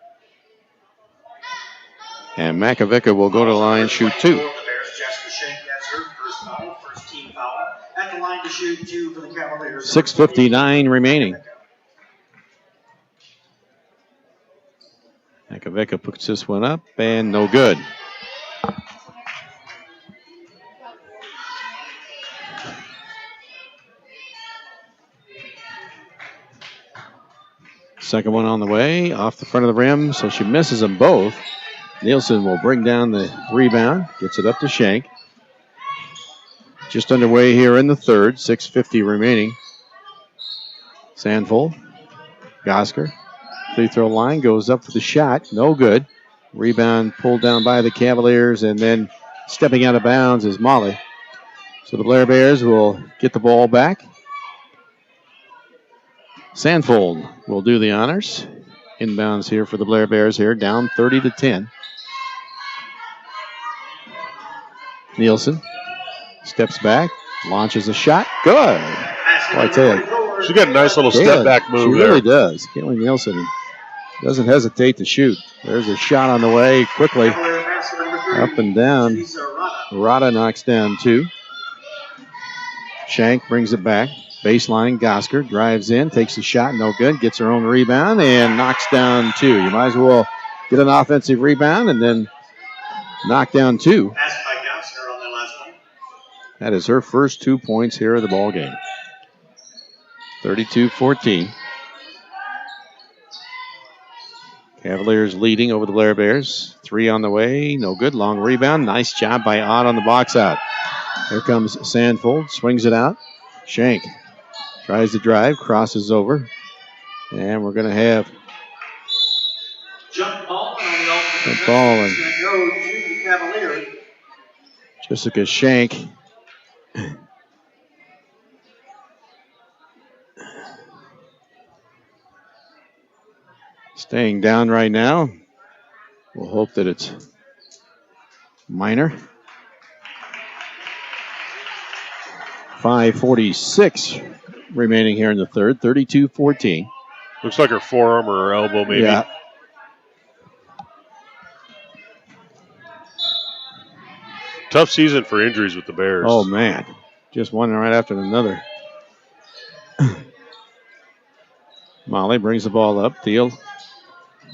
And Makovica will go to the line and shoot 2. Jessica Shank gets her first foul, first team foul. At the line to shoot 2 for the Cavaliers. 6:59 remaining. Makovica puts this one up and no good. Second one on the way, off the front of the rim, so she misses them both. Nielsen will bring down the rebound, gets it up to Shank. Just underway here in the third, 6:50 remaining. Sandvold, Gosker, free throw line, goes up for the shot, no good. Rebound pulled down by the Cavaliers, and then stepping out of bounds is Molly. So the Blair Bears will get the ball back. Sandvold will do the honors. Inbounds here for the Blair Bears here, down 30-10. Nielsen steps back, launches a shot. Good. Well, I tell you, she got a nice little step back move there. She really does. Kelly Nielsen doesn't hesitate to shoot. There's a shot on the way quickly. Up and down. Rada knocks down 2. Shank brings it back. Baseline, Gosker drives in, takes a shot, no good. Gets her own rebound and knocks down 2. You might as well get an offensive rebound and then knock down 2. That is her first 2 points here of the ball game. 32-14. Cavaliers leading over the Blair Bears. 3 on the way, no good. Long rebound. Nice job by Ott on the box out. Here comes Sandvold, swings it out. Shank tries to drive, crosses over. And we're going to have jump ball and and go to the Cavaliers. Jessica Shank staying down right now. We'll hope that it's minor. 5:46 remaining here in the third. 32-14. Looks like her forearm or her elbow maybe. Yeah. Tough season for injuries with the Bears. Oh, man. Just one right after another. Molly brings the ball up. Thiel.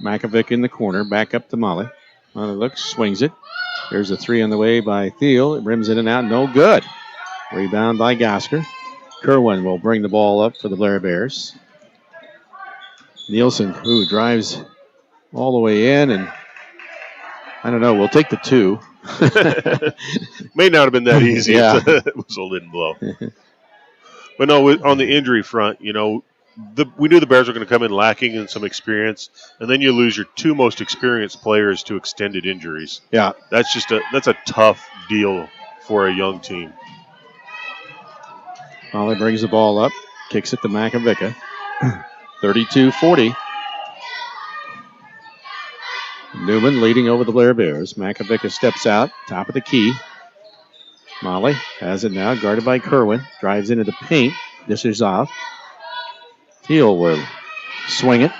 Makovic in the corner. Back up to Molly. Molly looks, swings it. There's a three on the way by Thiel. It rims in and out. No good. Rebound by Gosker. Kerwin will bring the ball up for the Blair Bears. Nielsen, who drives all the way in, and I don't know, we'll take the two. May not have been that easy. Yeah. It was a lid blow. But no, on the injury front, we knew the Bears were going to come in lacking in some experience, and then you lose your two most experienced players to extended injuries. Yeah. That's a tough deal for a young team. Molly brings the ball up, kicks it to Makovica. 32-40. Neumann leading over the Blair Bears. Makovica steps out, top of the key. Molly has it now, guarded by Kerwin. Drives into the paint, dishes off. Teal will swing it.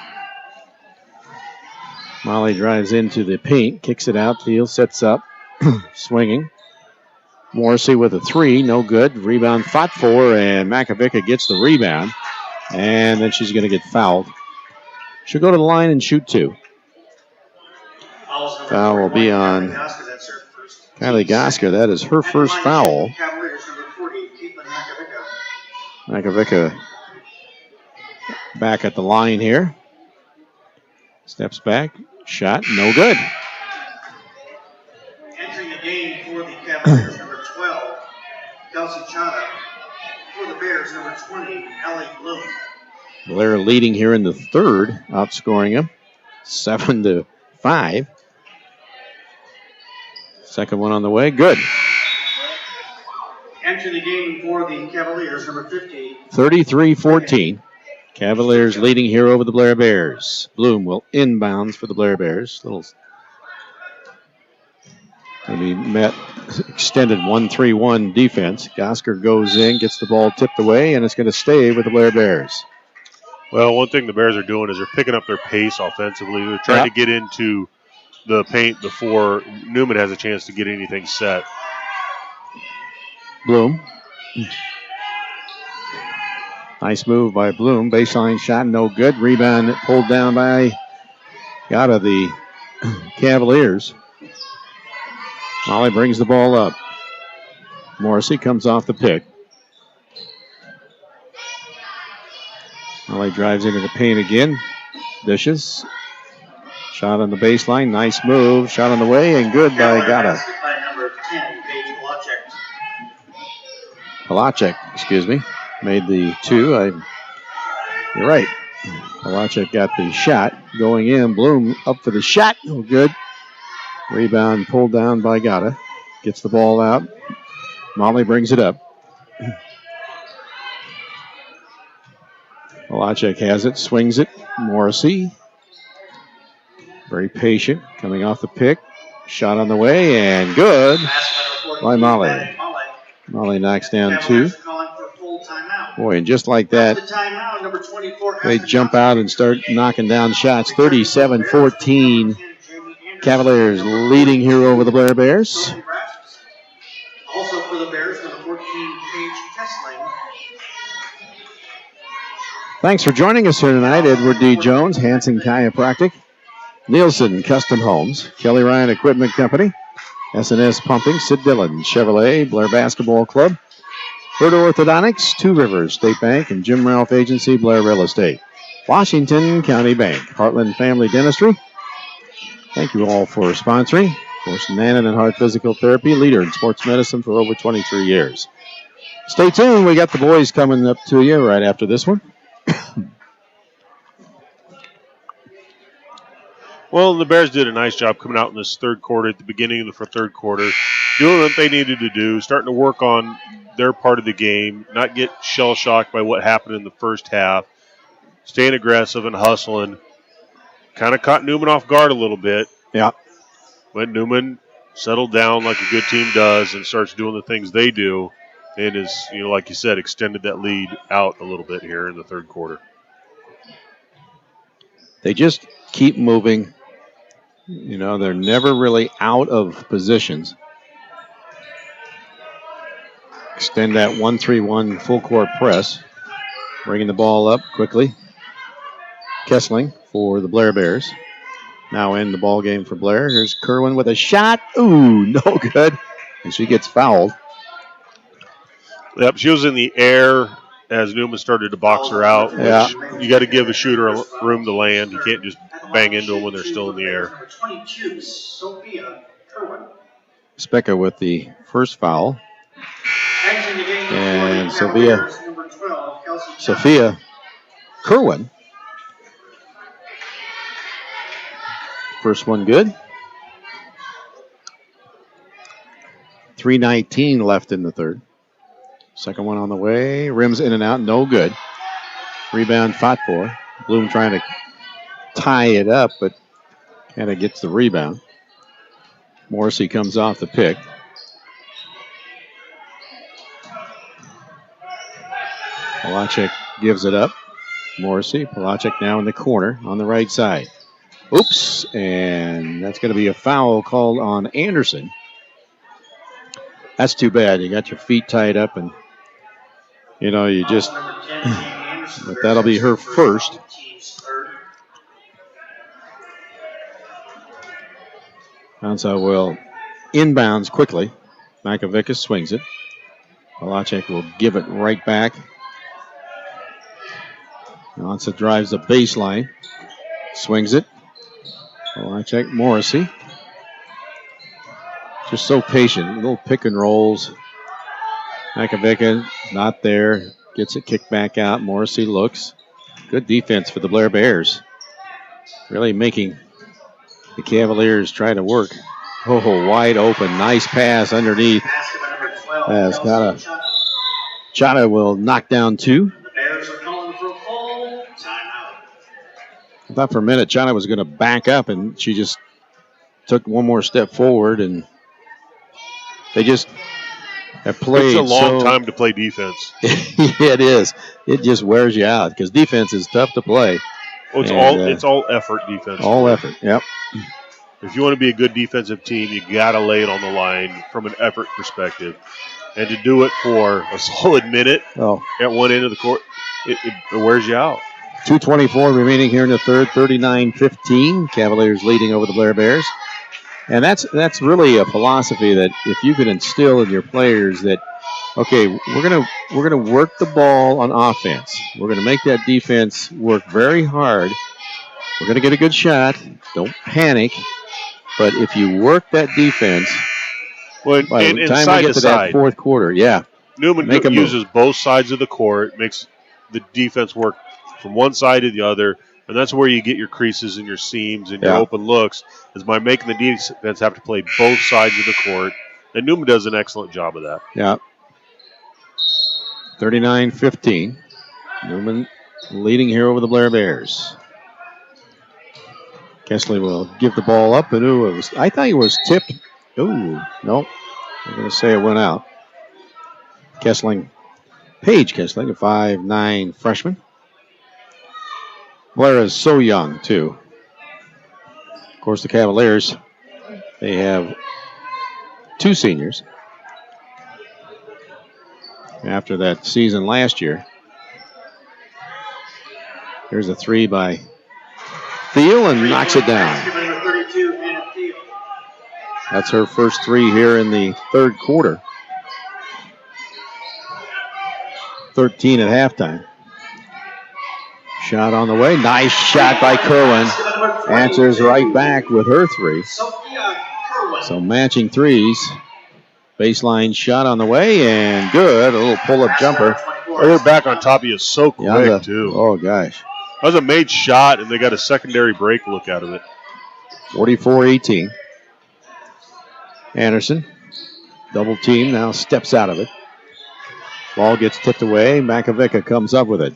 Molly drives into the paint, kicks it out. Teal sets up, swinging. Morrissey with a three, no good. Rebound fought for, and Makovica gets the rebound. And then she's going to get fouled. She'll go to the line and shoot two. Foul will be on Kylie Gosker. That is her first foul. Makovica back at the line here. Steps back. Shot. No good. Entering the game for the Cavaliers, number 12, Kelsey Chana. For the Bears, number 20, Allie Bloom. Blair leading here in the third, outscoring him 7-5. Second one on the way. Good. Entering the game for the Cavaliers, number 50. 33-14. Cavaliers leading here over the Blair Bears. Bloom will inbounds for the Blair Bears. Maybe met extended 1-3-1 defense. Gosker goes in, gets the ball tipped away, and it's going to stay with the Blair Bears. Well, one thing the Bears are doing is they're picking up their pace offensively. They're trying to get into the paint before Neumann has a chance to get anything set. Bloom. Nice move by Bloom. Baseline shot, no good. Rebound pulled down by the Cavaliers. Molly brings the ball up. Morrissey comes off the pick. Molly drives into the paint again. Dishes. Shot on the baseline. Nice move. Shot on the way and good by Gata. Palachek, made the two. You're right. Palachek got the shot going in. Bloom up for the shot. No good. Rebound pulled down by Gata. Gets the ball out. Molly brings it up. Palachek has it. Swings it. Morrissey. Very patient. Coming off the pick. Shot on the way and good by Molly. Molly knocks down two. Boy, and just like that, they jump out and start knocking down shots. 37-14. Cavaliers leading here over the Blair Bears. Also for the Bears, number 14, Paige Kessling. Thanks for joining us here tonight. Edward D. Jones, Hanson Chiropractic, Nielsen Custom Homes, Kelly Ryan Equipment Company, S&S Pumping, Sid Dillon Chevrolet, Blair Basketball Club, Herta Orthodontics, Two Rivers State Bank, and Jim Ralph Agency, Blair Real Estate, Washington County Bank, Heartland Family Dentistry. Thank you all for sponsoring. Of course, Nannon and Heart Physical Therapy, leader in sports medicine for over 23 years. Stay tuned. We got the boys coming up to you right after this one. Well, the Bears did a nice job coming out in this third quarter, at the beginning of the third quarter, doing what they needed to do, starting to work on their part of the game, not get shell-shocked by what happened in the first half, staying aggressive and hustling. Kind of caught Neumann off guard a little bit. Yeah. But Neumann settled down like a good team does and starts doing the things they do and is, like you said, extended that lead out a little bit here in the third quarter. They just keep moving. They're never really out of positions. Extend that 1-3-1 full court press. Bringing the ball up quickly. Kessling for the Blair Bears. now in the ball game for Blair. Here's Kerwin with a shot. Ooh, no good. And she gets fouled. Yep, she was in the air as Neumann started to box her out, which you got to give a shooter room to land. You can't just bang into them when they're still in the air. Number 22, Sophia Kerwin. Specca with the first foul. Exiting the game And for the Cavaliers, number 12, Kelsey Sophia Kerwin. First one good. 3:19 left in the third. Second one on the way. Rims in and out. No good. Rebound fought for. Bloom trying to tie it up, but kind of gets the rebound. Morrissey comes off the pick. Polacek gives it up. Morrissey. Polacek now in the corner on the right side. Oops. And that's going to be a foul called on Anderson. That's too bad. You got your feet tied up and, you just, but that'll be her first. Hansa will inbounds quickly. Makovica swings it. Polacek will give it right back. Hansa drives the baseline. Swings it. Polacek, Morrissey. Just so patient. Little pick and rolls. Makovica not there. Gets it kicked back out. Morrissey looks. Good defense for the Blair Bears. Really making the Cavaliers try to work. Oh, wide open. Nice pass underneath. As Chana will knock down two. The Bears are calling for a full timeout. I thought for a minute Chana was going to back up, and she just took one more step forward, and they just have played. It's a long time to play defense. It is. It just wears you out because defense is tough to play. Oh, it's all effort defense. All effort, yep. If you want to be a good defensive team, you got to lay it on the line from an effort perspective. And to do it for a solid minute at one end of the court, it wears you out. 2:24 remaining here in the third, 39-15. Cavaliers leading over the Blair Bears. And that's really a philosophy that if you could instill in your players that, okay, we're gonna work the ball on offense. We're gonna make that defense work very hard. We're gonna get a good shot. Don't panic. But if you work that defense, by the time we get to that fourth quarter, Neumann uses both sides of the court, makes the defense work from one side to the other, and that's where you get your creases and your seams and your open looks, is by making the defense have to play both sides of the court. And Neumann does an excellent job of that. Yeah. 39-15. Neumann leading here over the Blair Bears. Kessler will give the ball up, and I thought he was tipped. Ooh, no. I'm going to say it went out. Paige Kessling, a 5'9" freshman. Blair is so young, too. Of course, the Cavaliers, they have two seniors after that season last year. Here's a three by Thiel and knocks it down. That's her first three here in the third quarter. 13 at halftime. Shot on the way. Nice shot by Kerwin. Answers right back with her three. So matching threes. Baseline shot on the way and good. A little pull-up jumper. They're back on top of you so quick, too. Oh, gosh. That was a made shot, and they got a secondary break look out of it. 44-18. Anderson, double team, now steps out of it. Ball gets tipped away. Makovica comes up with it.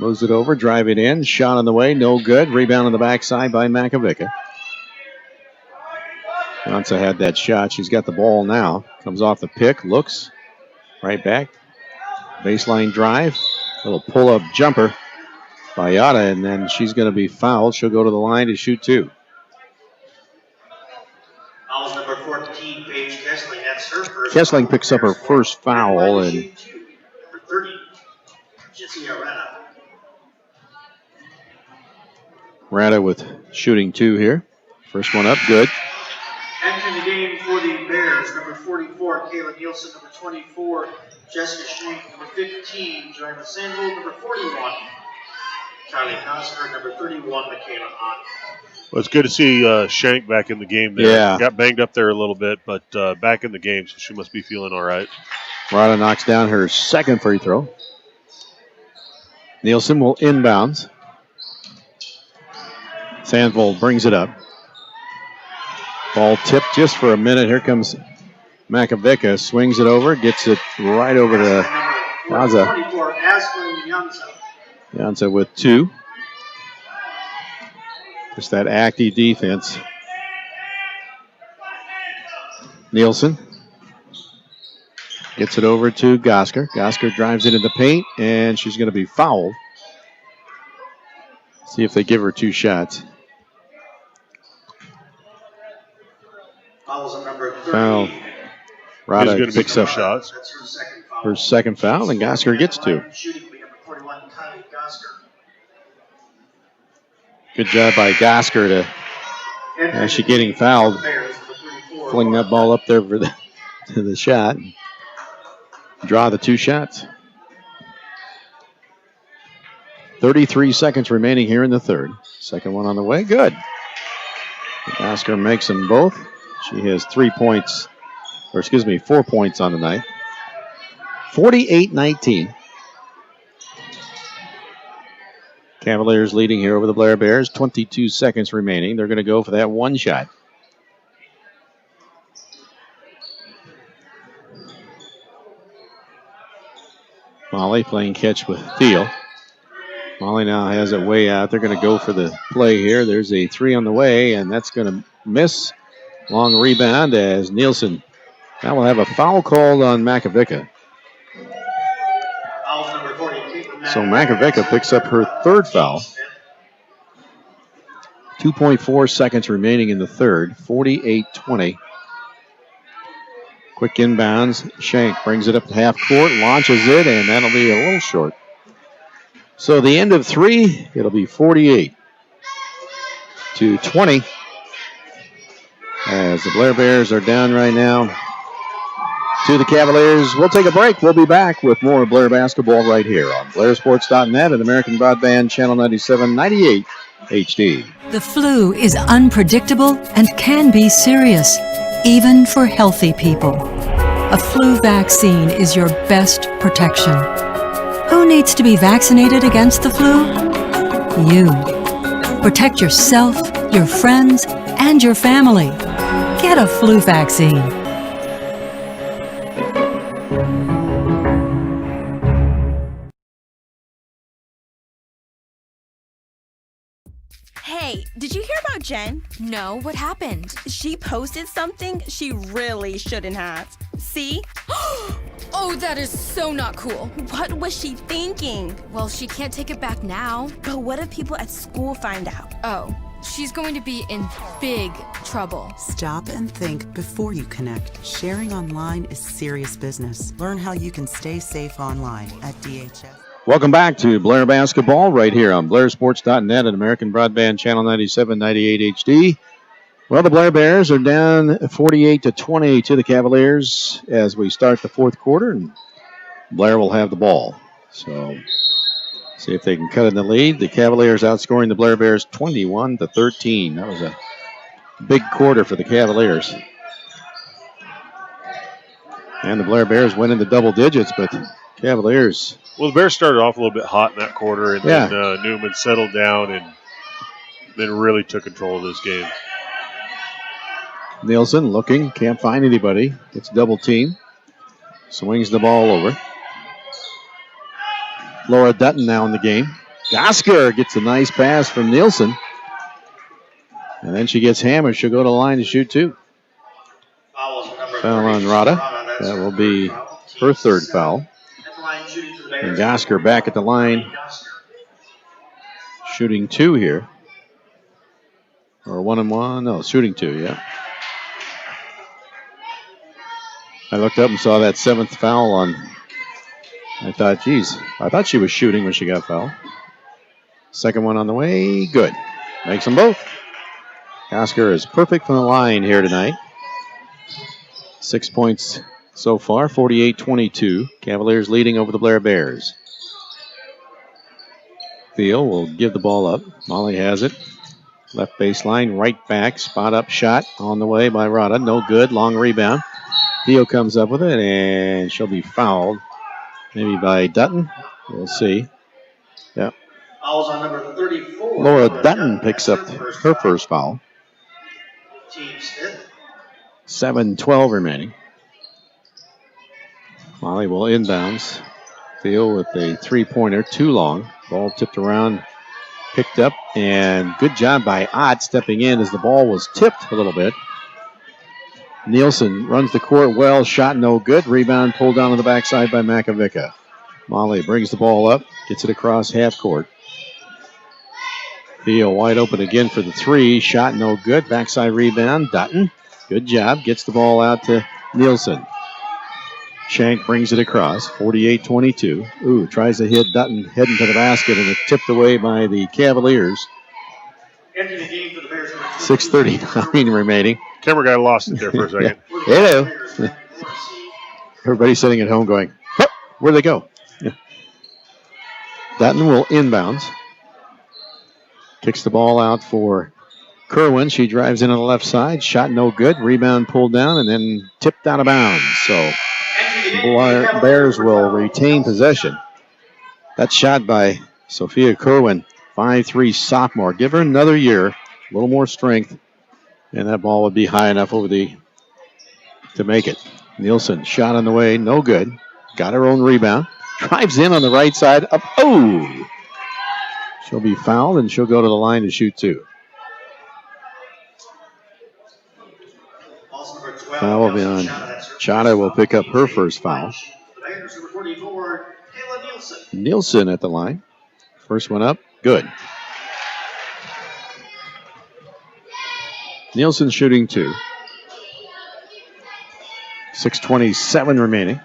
Moves it over, drive it in. Shot on the way, no good. Rebound on the backside by Makovica. Hansa had that shot. She's got the ball now. Comes off the pick, looks. Right back. Baseline drive. Little pull-up jumper by Yada, and then she's going to be fouled. She'll go to the line to shoot two. Fouls number 14, Paige Kessling. That's her first. Kessling picks up her first foul, and number 30, Jessica Rada. Rada with Shooting 2 here. First one up, good. Entering the game for the Bears, number 44, Kayla Nielsen, number 24, Jessica Shank, number 15, Joanna Sandville, number 41, Kylie Cosner, number 31, Michaela Hahn. Well, it's good to see Shank back in the game there. Yeah. Got banged up there a little bit, but back in the game, so she must be feeling all right. Rada knocks down her second free throw. Nielsen will inbounds. Sandvold brings it up. Ball tipped just for a minute. Here comes Makovica. Swings it over. Gets it right over to Gaza. 24, Ashlyn Jansa. Jansa with 2. Just that active defense. Nielsen gets it over to Gosker. Gosker drives it in the paint, and she's going to be fouled. See if they give her 2 shots. Fouls on number 30. Foul. Rada picks up That's her second foul. her second foul, and Gosker gets 2. Shooting will be number 41, Kylie Gosker. Good job by Gosker to actually getting fouled. Fling that ball up there for to the shot. Draw the 2 shots. 33 seconds remaining here in the third. Second one on the way. Good. Gosker makes them both. She has 4 points on the night. 48-19. Cavaliers leading here over the Blair Bears. 22 seconds remaining. They're going to go for that 1 shot. Molly playing catch with Thiel. Molly now has it way out. They're going to go for the play here. There's a 3 on the way, and that's going to miss. Long rebound as Nielsen. Now we'll have a foul called on Makovica. So Makovica picks up her 3rd foul. 2.4 seconds remaining in the third. 48-20. Quick inbounds. Shank brings it up to half court, launches it, and that'll be a little short. So the end of 3, it'll be 48-20. As the Blair Bears are down right now to the Cavaliers. We'll take a break. We'll be back with more Blair basketball right here on BlairSports.net and American Broadband Channel 97.98 HD. The flu is unpredictable and can be serious, even for healthy people. A flu vaccine is your best protection. Who needs to be vaccinated against the flu? You. Protect yourself, your friends, and your family. Get a flu vaccine. Hey, did you hear about Jen? No, what happened? She posted something she really shouldn't have. See? Oh, that is so not cool. What was she thinking? Well, she can't take it back now. But what if people at school find out? Oh, she's going to be in big trouble. Stop and think before you connect. Sharing online is serious business. Learn how you can stay safe online at DHS. Welcome back to Blair Basketball right here on BlairSports.net and American Broadband Channel 97.98 HD. Well, the Blair Bears are down 48-20 to the Cavaliers as we start the fourth quarter, and Blair will have the ball. So, see if they can cut in the lead. The Cavaliers outscoring the Blair Bears 21-13. That was a big quarter for the Cavaliers. And the Blair Bears went into double digits, but Cavaliers. Well, the Bears started off a little bit hot in that quarter, and then Neumann settled down and then really took control of this game. Nielsen looking, can't find anybody. It's double team. Swings the ball over. Laura Dutton now in the game. Gosker gets a nice pass from Nielsen. And then she gets hammered. She'll go to the line to shoot 2. Foul on Rada. That will be her 3rd foul. And Gosker back at the line. Shooting 2 here. Or 1-1. No, shooting 2, yeah. I looked up and saw that 7th foul on. I thought, geez, I thought she was shooting when she got fouled. Second one on the way. Good. Makes them both. Oscar is perfect from the line here tonight. 6 points so far, 48-22. Cavaliers leading over the Blair Bears. Theo will give the ball up. Molly has it. Left baseline, right back, spot up shot on the way by Rada. No good, long rebound. Theo comes up with it, and she'll be fouled. Maybe by Dutton. We'll see. Yep. Fouls on number 34. Laura Dutton picks up her first foul. Team's fifth. 7:12 remaining. Molly will inbounds. Theo with a three-pointer, too long. Ball tipped around, picked up, and good job by Ott stepping in as the ball was tipped a little bit. Nielsen runs the court well, shot no good. Rebound pulled down on the backside by Makovica. Molly brings the ball up, gets it across half court. Theo wide open again for the three, shot no good. Backside rebound, Dutton. Good job, gets the ball out to Nielsen. Shank brings it across, 48-22. Ooh, tries to hit Dutton heading to the basket, and it's tipped away by the Cavaliers. 6:39 remaining. Camera guy lost it there for a second. Hello. Everybody sitting at home going, oh, where'd they go? Yeah. Dutton will inbounds. Kicks the ball out for Kerwin. She drives in on the left side. Shot no good. Rebound pulled down and then tipped out of bounds. So Bears will retain possession. That shot by Sophia Kerwin, 5'3" sophomore. Give her another year, a little more strength, and that ball would be high enough to make it. Nielsen shot on the way, no good. Got her own rebound. Drives in on the right side. Up. Oh! She'll be fouled, and she'll go to the line to shoot two. Foul will be on. Chada will pick up her first foul. Nielsen at the line. First one up. Good. Nielsen shooting two. 6:27 remaining.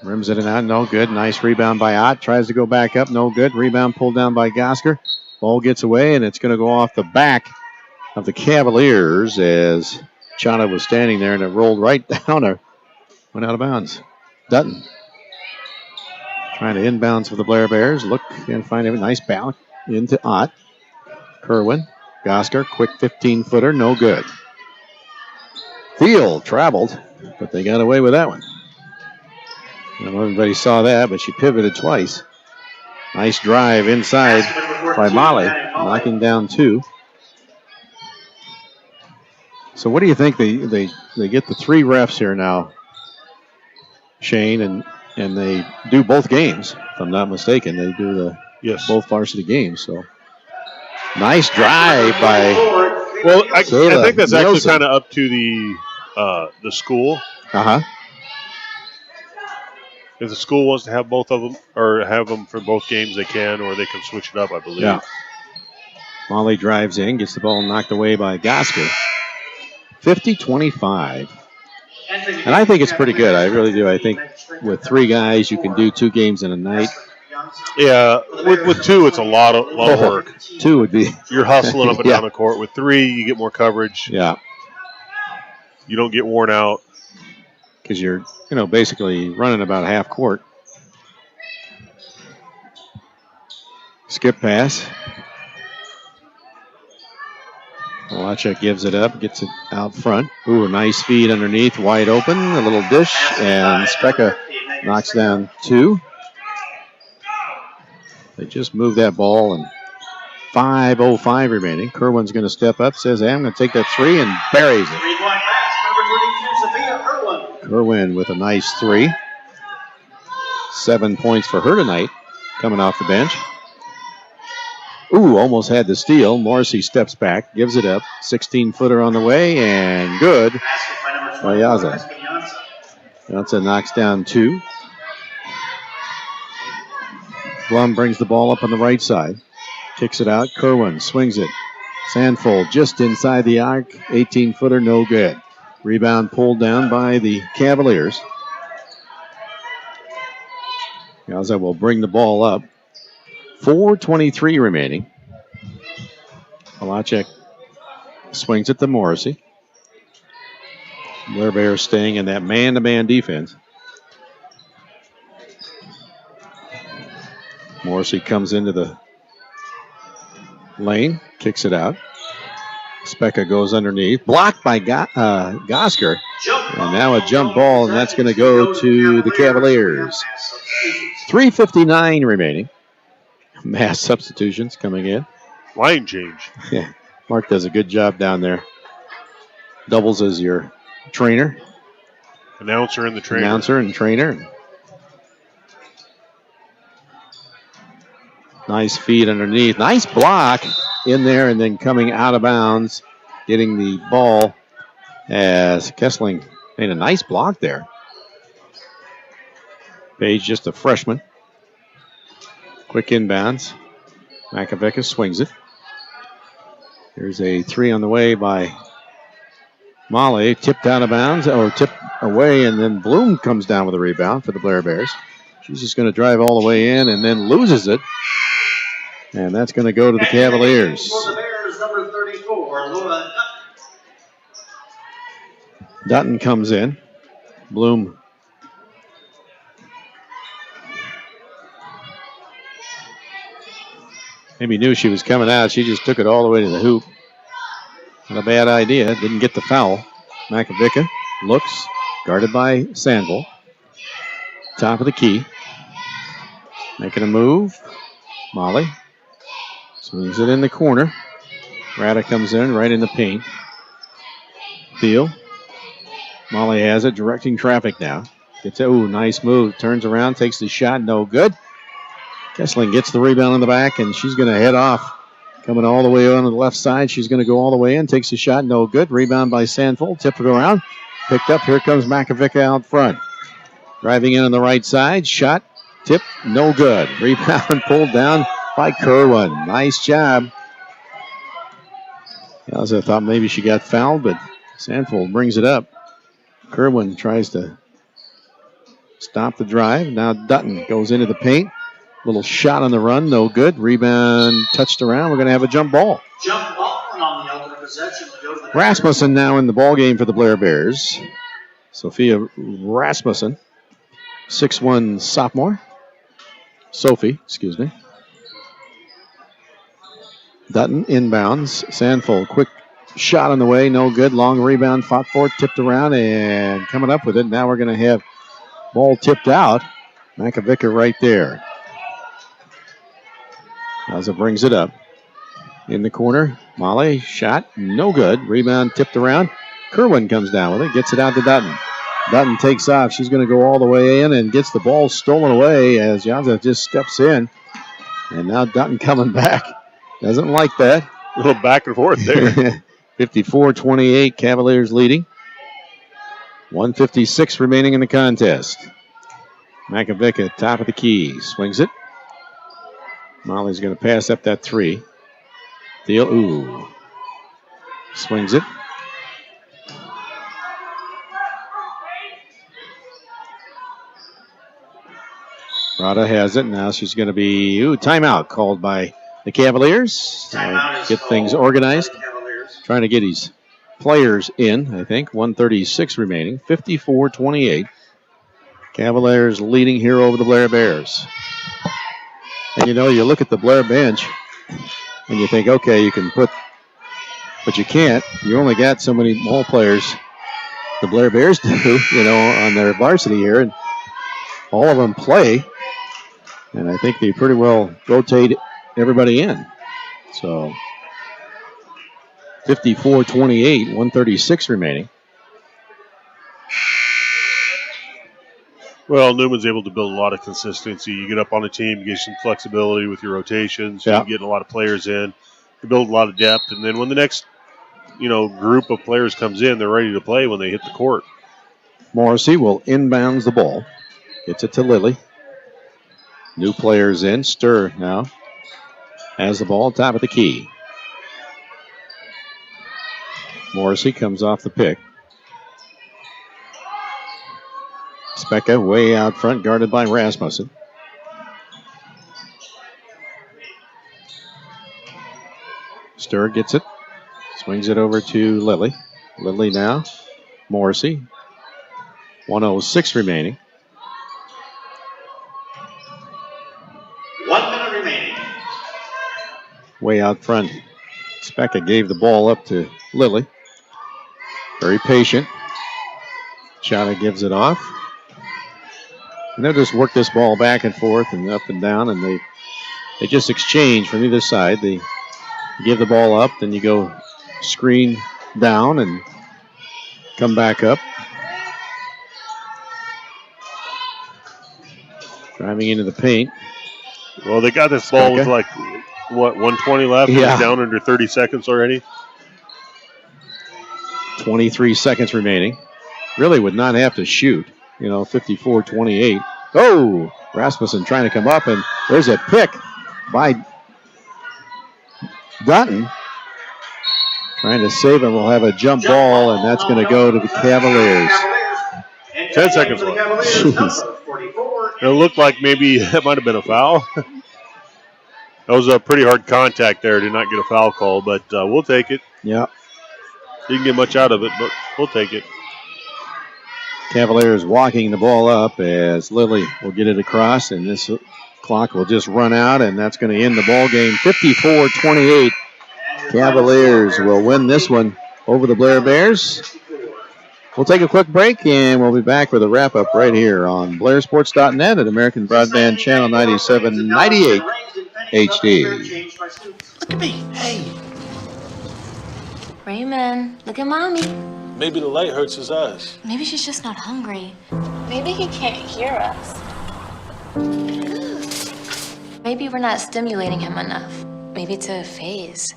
Rims it and out, no good. Nice rebound by Ott. Tries to go back up, no good. Rebound pulled down by Gosker. Ball gets away, and it's going to go off the back of the Cavaliers as Chana was standing there, and it rolled right down or went out of bounds. Dutton trying to inbounds for the Blair Bears. Look and find a nice balance into Ott. Kerwin, Gosker, quick 15-footer, no good. Thiel traveled, but they got away with that one. I don't know if everybody saw that, but she pivoted twice. Nice drive inside by Molly, knocking down two. So what do you think? They get the three refs here now, Shane, and they do both games, if I'm not mistaken. They do both varsity games. So nice drive by I think that's actually kind of up to the school. Uh-huh. If the school wants to have both of them, or have them for both games, they can, or they can switch it up, I believe. Yeah. Molly drives in, gets the ball knocked away by Gosker. 50-25. And I think it's pretty good. I really do. I think with three guys, you can do two games in a night. Yeah, with two, it's a lot of work. Two would be. You're hustling up and down the court. With three, you get more coverage. Yeah. You don't get worn out. Because you're, basically running about half court. Skip pass. Walachek gives it up, gets it out front. Ooh, a nice feed underneath, wide open, a little dish, and Specka knocks down two. They just moved that ball, and 5:05 remaining. Kerwin's going to step up, says, hey, I'm going to take that three, and buries it. Kerwin with a nice three. 7 points for her tonight, coming off the bench. Ooh, almost had the steal. Morrissey steps back, gives it up. 16-footer on the way, and good by Yaza. Yaza knocks down two. Blum brings the ball up on the right side. Kicks it out. Kerwin swings it. Sandfold just inside the arc. 18-footer, no good. Rebound pulled down by the Cavaliers. Yaza will bring the ball up. 4:23 remaining. Palachek swings it to Morrissey. Blair Bears staying in that man-to-man defense. Morrissey comes into the lane, kicks it out. Specka goes underneath, blocked by Gosker. And now a jump ball, and that's going to go to the Cavaliers. 3:59 remaining. Mass substitutions coming in. Line change. Yeah, Mark does a good job down there. Doubles as your trainer. Announcer and the trainer. Announcer and trainer. Nice feed underneath. Nice block in there and then coming out of bounds. Getting the ball as Kessling made a nice block there. Page just a freshman. Quick inbounds. Makovica swings it. There's a three on the way by Molly. Tipped out of bounds or tipped away, and then Bloom comes down with a rebound for the Blair Bears. She's just going to drive all the way in and then loses it. And that's going to go to the Cavaliers. For the Bears, number 34, Laura Dutton comes in. Bloom maybe knew she was coming out. She just took it all the way to the hoop. Not a bad idea. Didn't get the foul. Makovica looks, guarded by Sandville. Top of the key. Making a move. Molly swings it in the corner. Rada comes in right in the paint. Thiel. Molly has it, directing traffic now. Gets it. Ooh, nice move. Turns around, takes the shot. No good. Kessling gets the rebound in the back, and she's going to head off. Coming all the way on the left side. She's going to go all the way in. Takes the shot. No good. Rebound by Sandford. Tip it around. Picked up. Here comes Makovica out front. Driving in on the right side. Shot. Tip. No good. Rebound pulled down by Kerwin. Nice job. I thought maybe she got fouled, but Sandford brings it up. Kerwin tries to stop the drive. Now Dutton goes into the paint. Little shot on the run, no good. Rebound touched around. We're going to have a jump ball. Jump ball on the ultimate possession. Rasmussen now in the ball game for the Blair Bears. Sophia Rasmussen, 6'1" sophomore. Sophie, excuse me. Dutton inbounds. Sandfold, quick shot on the way, no good. Long rebound, fought for it, tipped around, and coming up with it. Now we're going to have ball tipped out. Makovica right there. As it brings it up. In the corner, Molly, shot, no good. Rebound tipped around. Kerwin comes down with it, gets it out to Dutton. Dutton takes off. She's going to go all the way in and gets the ball stolen away as Janza just steps in. And now Dutton coming back. Doesn't like that. A little back and forth there. 54-28, Cavaliers leading. 1:56 remaining in the contest. Makovica, top of the key, swings it. Molly's going to pass up that three. Thiel, ooh. Swings it. Rada has it. Now she's going to be, timeout called by the Cavaliers. Get things organized. Trying to get his players in, I think. 1:36 remaining. 54-28. Cavaliers leading here over the Blair Bears. And you look at the Blair bench and you think, okay, you can put, but you can't. You only got so many ball players the Blair Bears do, on their varsity here. And all of them play. And I think they pretty well rotate everybody in. So 54-28, 1:36 remaining. Well, Newman's able to build a lot of consistency. You get up on a team, you get some flexibility with your rotations. Yeah. You get a lot of players in. You build a lot of depth. And then when the next, group of players comes in, they're ready to play when they hit the court. Morrissey will inbounds the ball. Gets it to Lilly. New players in. Stir now has the ball, top of the key. Morrissey comes off the pick. Specka way out front, guarded by Rasmussen. Sturr gets it. Swings it over to Lilly. Lilly now. Morrissey. 1:06 remaining. 1 minute remaining. Way out front. Specka gave the ball up to Lilly. Very patient. Chata gives it off. And they'll just work this ball back and forth and up and down, and they just exchange from either side. They give the ball up, then you go screen down and come back up. Driving into the paint. Well, they got this ball with 120 left. Yeah. It's down under 30 seconds already. 23 seconds remaining. Really would not have to shoot. 54-28. Oh, Rasmussen trying to come up, and there's a pick by Dutton. Trying to save him. We'll have a jump ball, and that's going to go to the Cavaliers. 10 seconds left. It looked like maybe that might have been a foul. That was a pretty hard contact there. Did not get a foul call, but we'll take it. Yeah. Didn't get much out of it, but we'll take it. Cavaliers walking the ball up as Lilly will get it across, and this clock will just run out, and that's going to end the ball game. 54-28. Cavaliers will win this one over the Blair Bears. We'll take a quick break, and we'll be back with a wrap-up right here on BlairSports.net at American Broadband Channel 97, 98 HD. Look at me. Hey. Raymond, look at Mommy. Maybe the light hurts his eyes. Maybe she's just not hungry. Maybe he can't hear us. Maybe we're not stimulating him enough. Maybe to phase.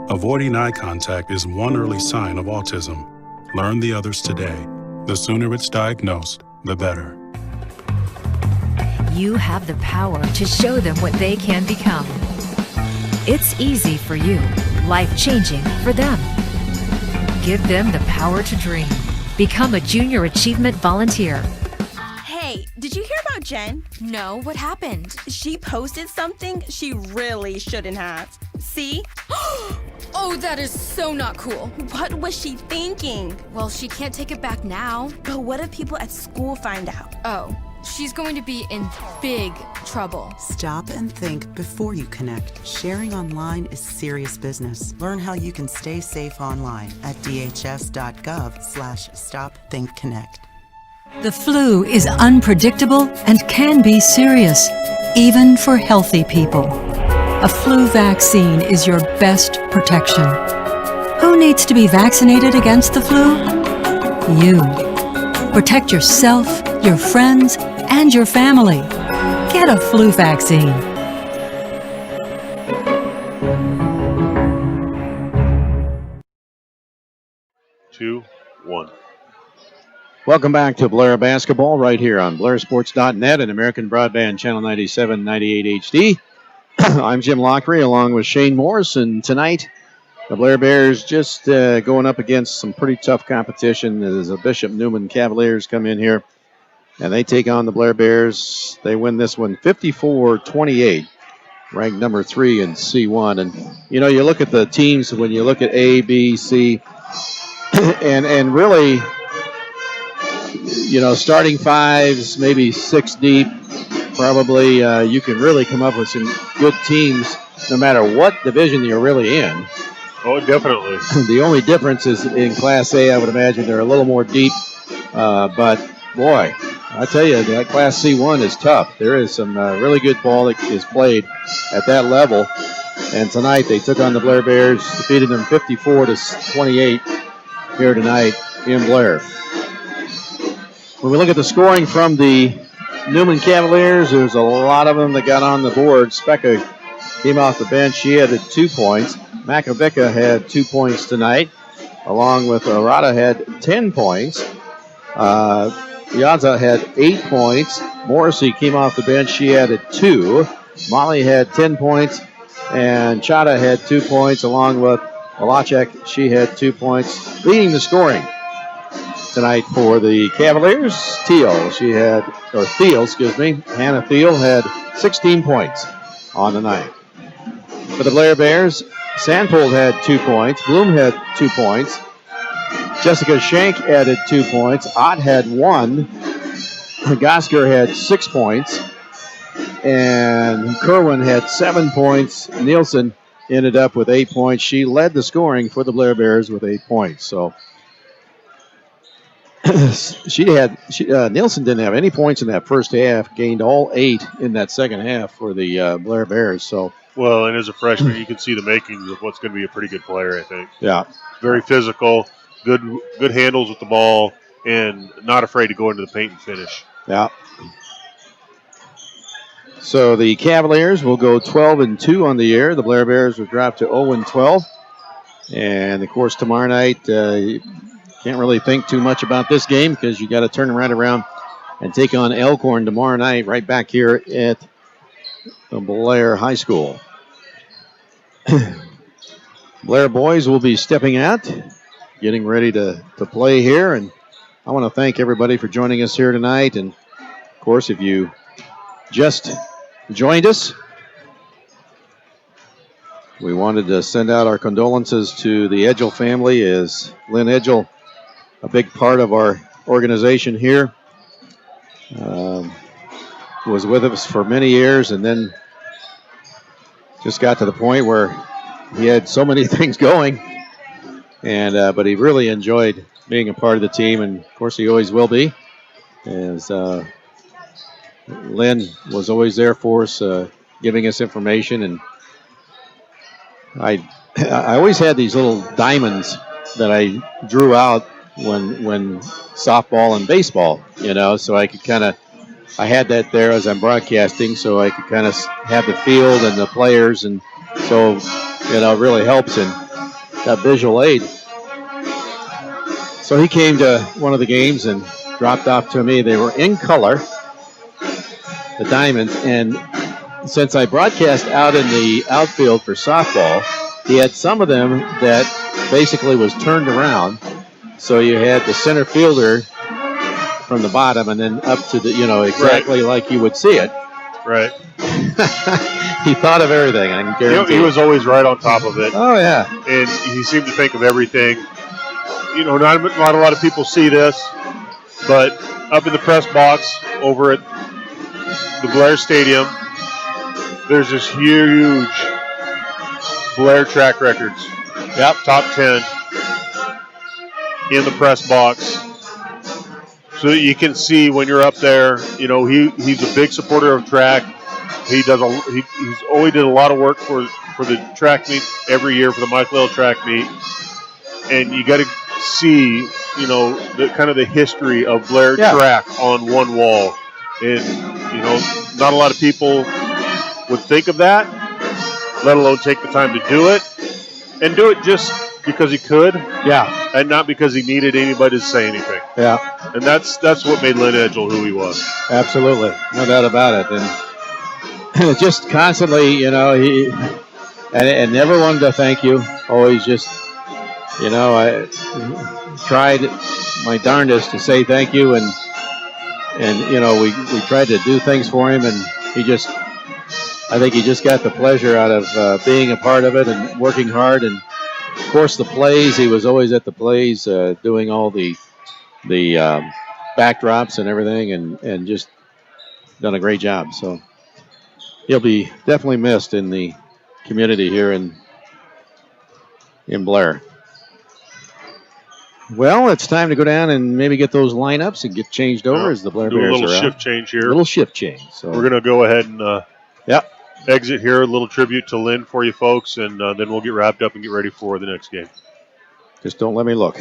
Avoiding eye contact is one early sign of autism. Learn the others today. The sooner it's diagnosed, the better. You have the power to show them what they can become. It's easy for you, life-changing for them. Give them the power to dream. Become a Junior Achievement Volunteer. Hey, did you hear about Jen? No, what happened? She posted something she really shouldn't have. See? Oh, that is so not cool. What was she thinking? Well, she can't take it back now. But what if people at school find out? Oh, she's going to be in big trouble. Stop and think before you connect. Sharing online is serious business. Learn how you can stay safe online at dhs.gov/stopthinkconnect. The flu is unpredictable and can be serious, even for healthy people. A flu vaccine is your best protection. Who needs to be vaccinated against the flu? You. Protect yourself, your friends, and your family. Get a flu vaccine. Two, one. Welcome back to Blair Basketball right here on BlairSports.net and American Broadband Channel 97, 98 HD. I'm Jim Lockery along with Shane Morris, and tonight the Blair Bears just going up against some pretty tough competition as the Bishop Neumann Cavaliers come in here, and they take on the Blair Bears. They win this one 54-28, ranked number 3 in C1. And, you look at the teams when you look at A, B, C, and really, starting fives, maybe 6 deep, probably you can really come up with some good teams no matter what division you're really in. Oh, definitely. The only difference is in Class A, I would imagine they're a little more deep. But, boy, I tell you, that Class C1 is tough. There is some really good ball that is played at that level. And tonight they took on the Blair Bears, defeated them 54-28 here tonight in Blair. When we look at the scoring from the Neumann Cavaliers, there's a lot of them that got on the board. Specka came off the bench. She had 2 points. Makovica had 2 points tonight, along with Arata had 10 points. Piazza had 8 points. Morrissey came off the bench. She added 2. Molly had 10 points, and Chata had 2 points, along with Malachek. She had 2 points, leading the scoring tonight for the Cavaliers. Thiel, Hannah Thiel had 16 points on the night. For the Blair Bears, Sandfold had 2 points. Bloom had 2 points. Jessica Shank added 2 points. Ott had 1. Gosker had 6 points. And Kerwin had 7 points. Nielsen ended up with 8 points. She led the scoring for the Blair Bears with 8 points. So Nielsen didn't have any points in that first half, gained all 8 in that second half for the Blair Bears. So, well, and as a freshman, you can see the makings of what's going to be a pretty good player, I think. Yeah. Very physical, good handles with the ball, and not afraid to go into the paint and finish. Yeah. So the Cavaliers will go 12-2 on the year. The Blair Bears will drop to 0-12. And, of course, tomorrow night, you can't really think too much about this game because you got to turn right around and take on Elkhorn tomorrow night right back here at the Blair High School. Blair boys will be stepping out, getting ready to play here. And I want to thank everybody for joining us here tonight. And, of course, if you just joined us, we wanted to send out our condolences to the Edgell family, as Lynn Edgell, a big part of our organization here, was with us for many years and then just got to the point where he had so many things going, and but he really enjoyed being a part of the team, and of course he always will be, as Lynn was always there for us, giving us information. And I always had these little diamonds that I drew out when softball and baseball, so I could kind of, I had that there as I'm broadcasting, so I could kind of have the field and the players, and so, it really helps in that visual aid. So he came to one of the games and dropped off to me. They were in color, the diamonds, and since I broadcast out in the outfield for softball, he had some of them that basically was turned around. So you had the center fielder from the bottom and then up to the, exactly right, like you would see it. Right. He thought of everything, I can guarantee. He was always right on top of it. Oh, yeah. And he seemed to think of everything. Not a lot of people see this, but up in the press box over at the Blair Stadium, there's this huge Blair track records. Yep. Top 10 in the press box. So that you can see when you're up there, he's a big supporter of track. He's always did a lot of work for the track meet every year, for the Michael track meet. And you got to see, the kind of the history of Blair track on one wall. And, not a lot of people would think of that, let alone take the time to do it, and do it just because he could. Yeah. And not because he needed anybody to say anything. Yeah. And that's what made Lynn Edgell who he was. Absolutely. No doubt about it. And just constantly, he and never wanted to thank you. Always just, I tried my darndest to say thank you, and we tried to do things for him, and I think he just got the pleasure out of being a part of it and working hard. And of course the plays, he was always at the plays, doing all the backdrops and everything, and just done a great job. So he'll be definitely missed in the community here in Blair. Well, it's time to go down and maybe get those lineups and get changed over as the Blair Bears are out. Do a little shift change here. A little shift change. So we're going to go ahead and exit here. A little tribute to Lynn for you folks, and then we'll get wrapped up and get ready for the next game. Just don't let me look.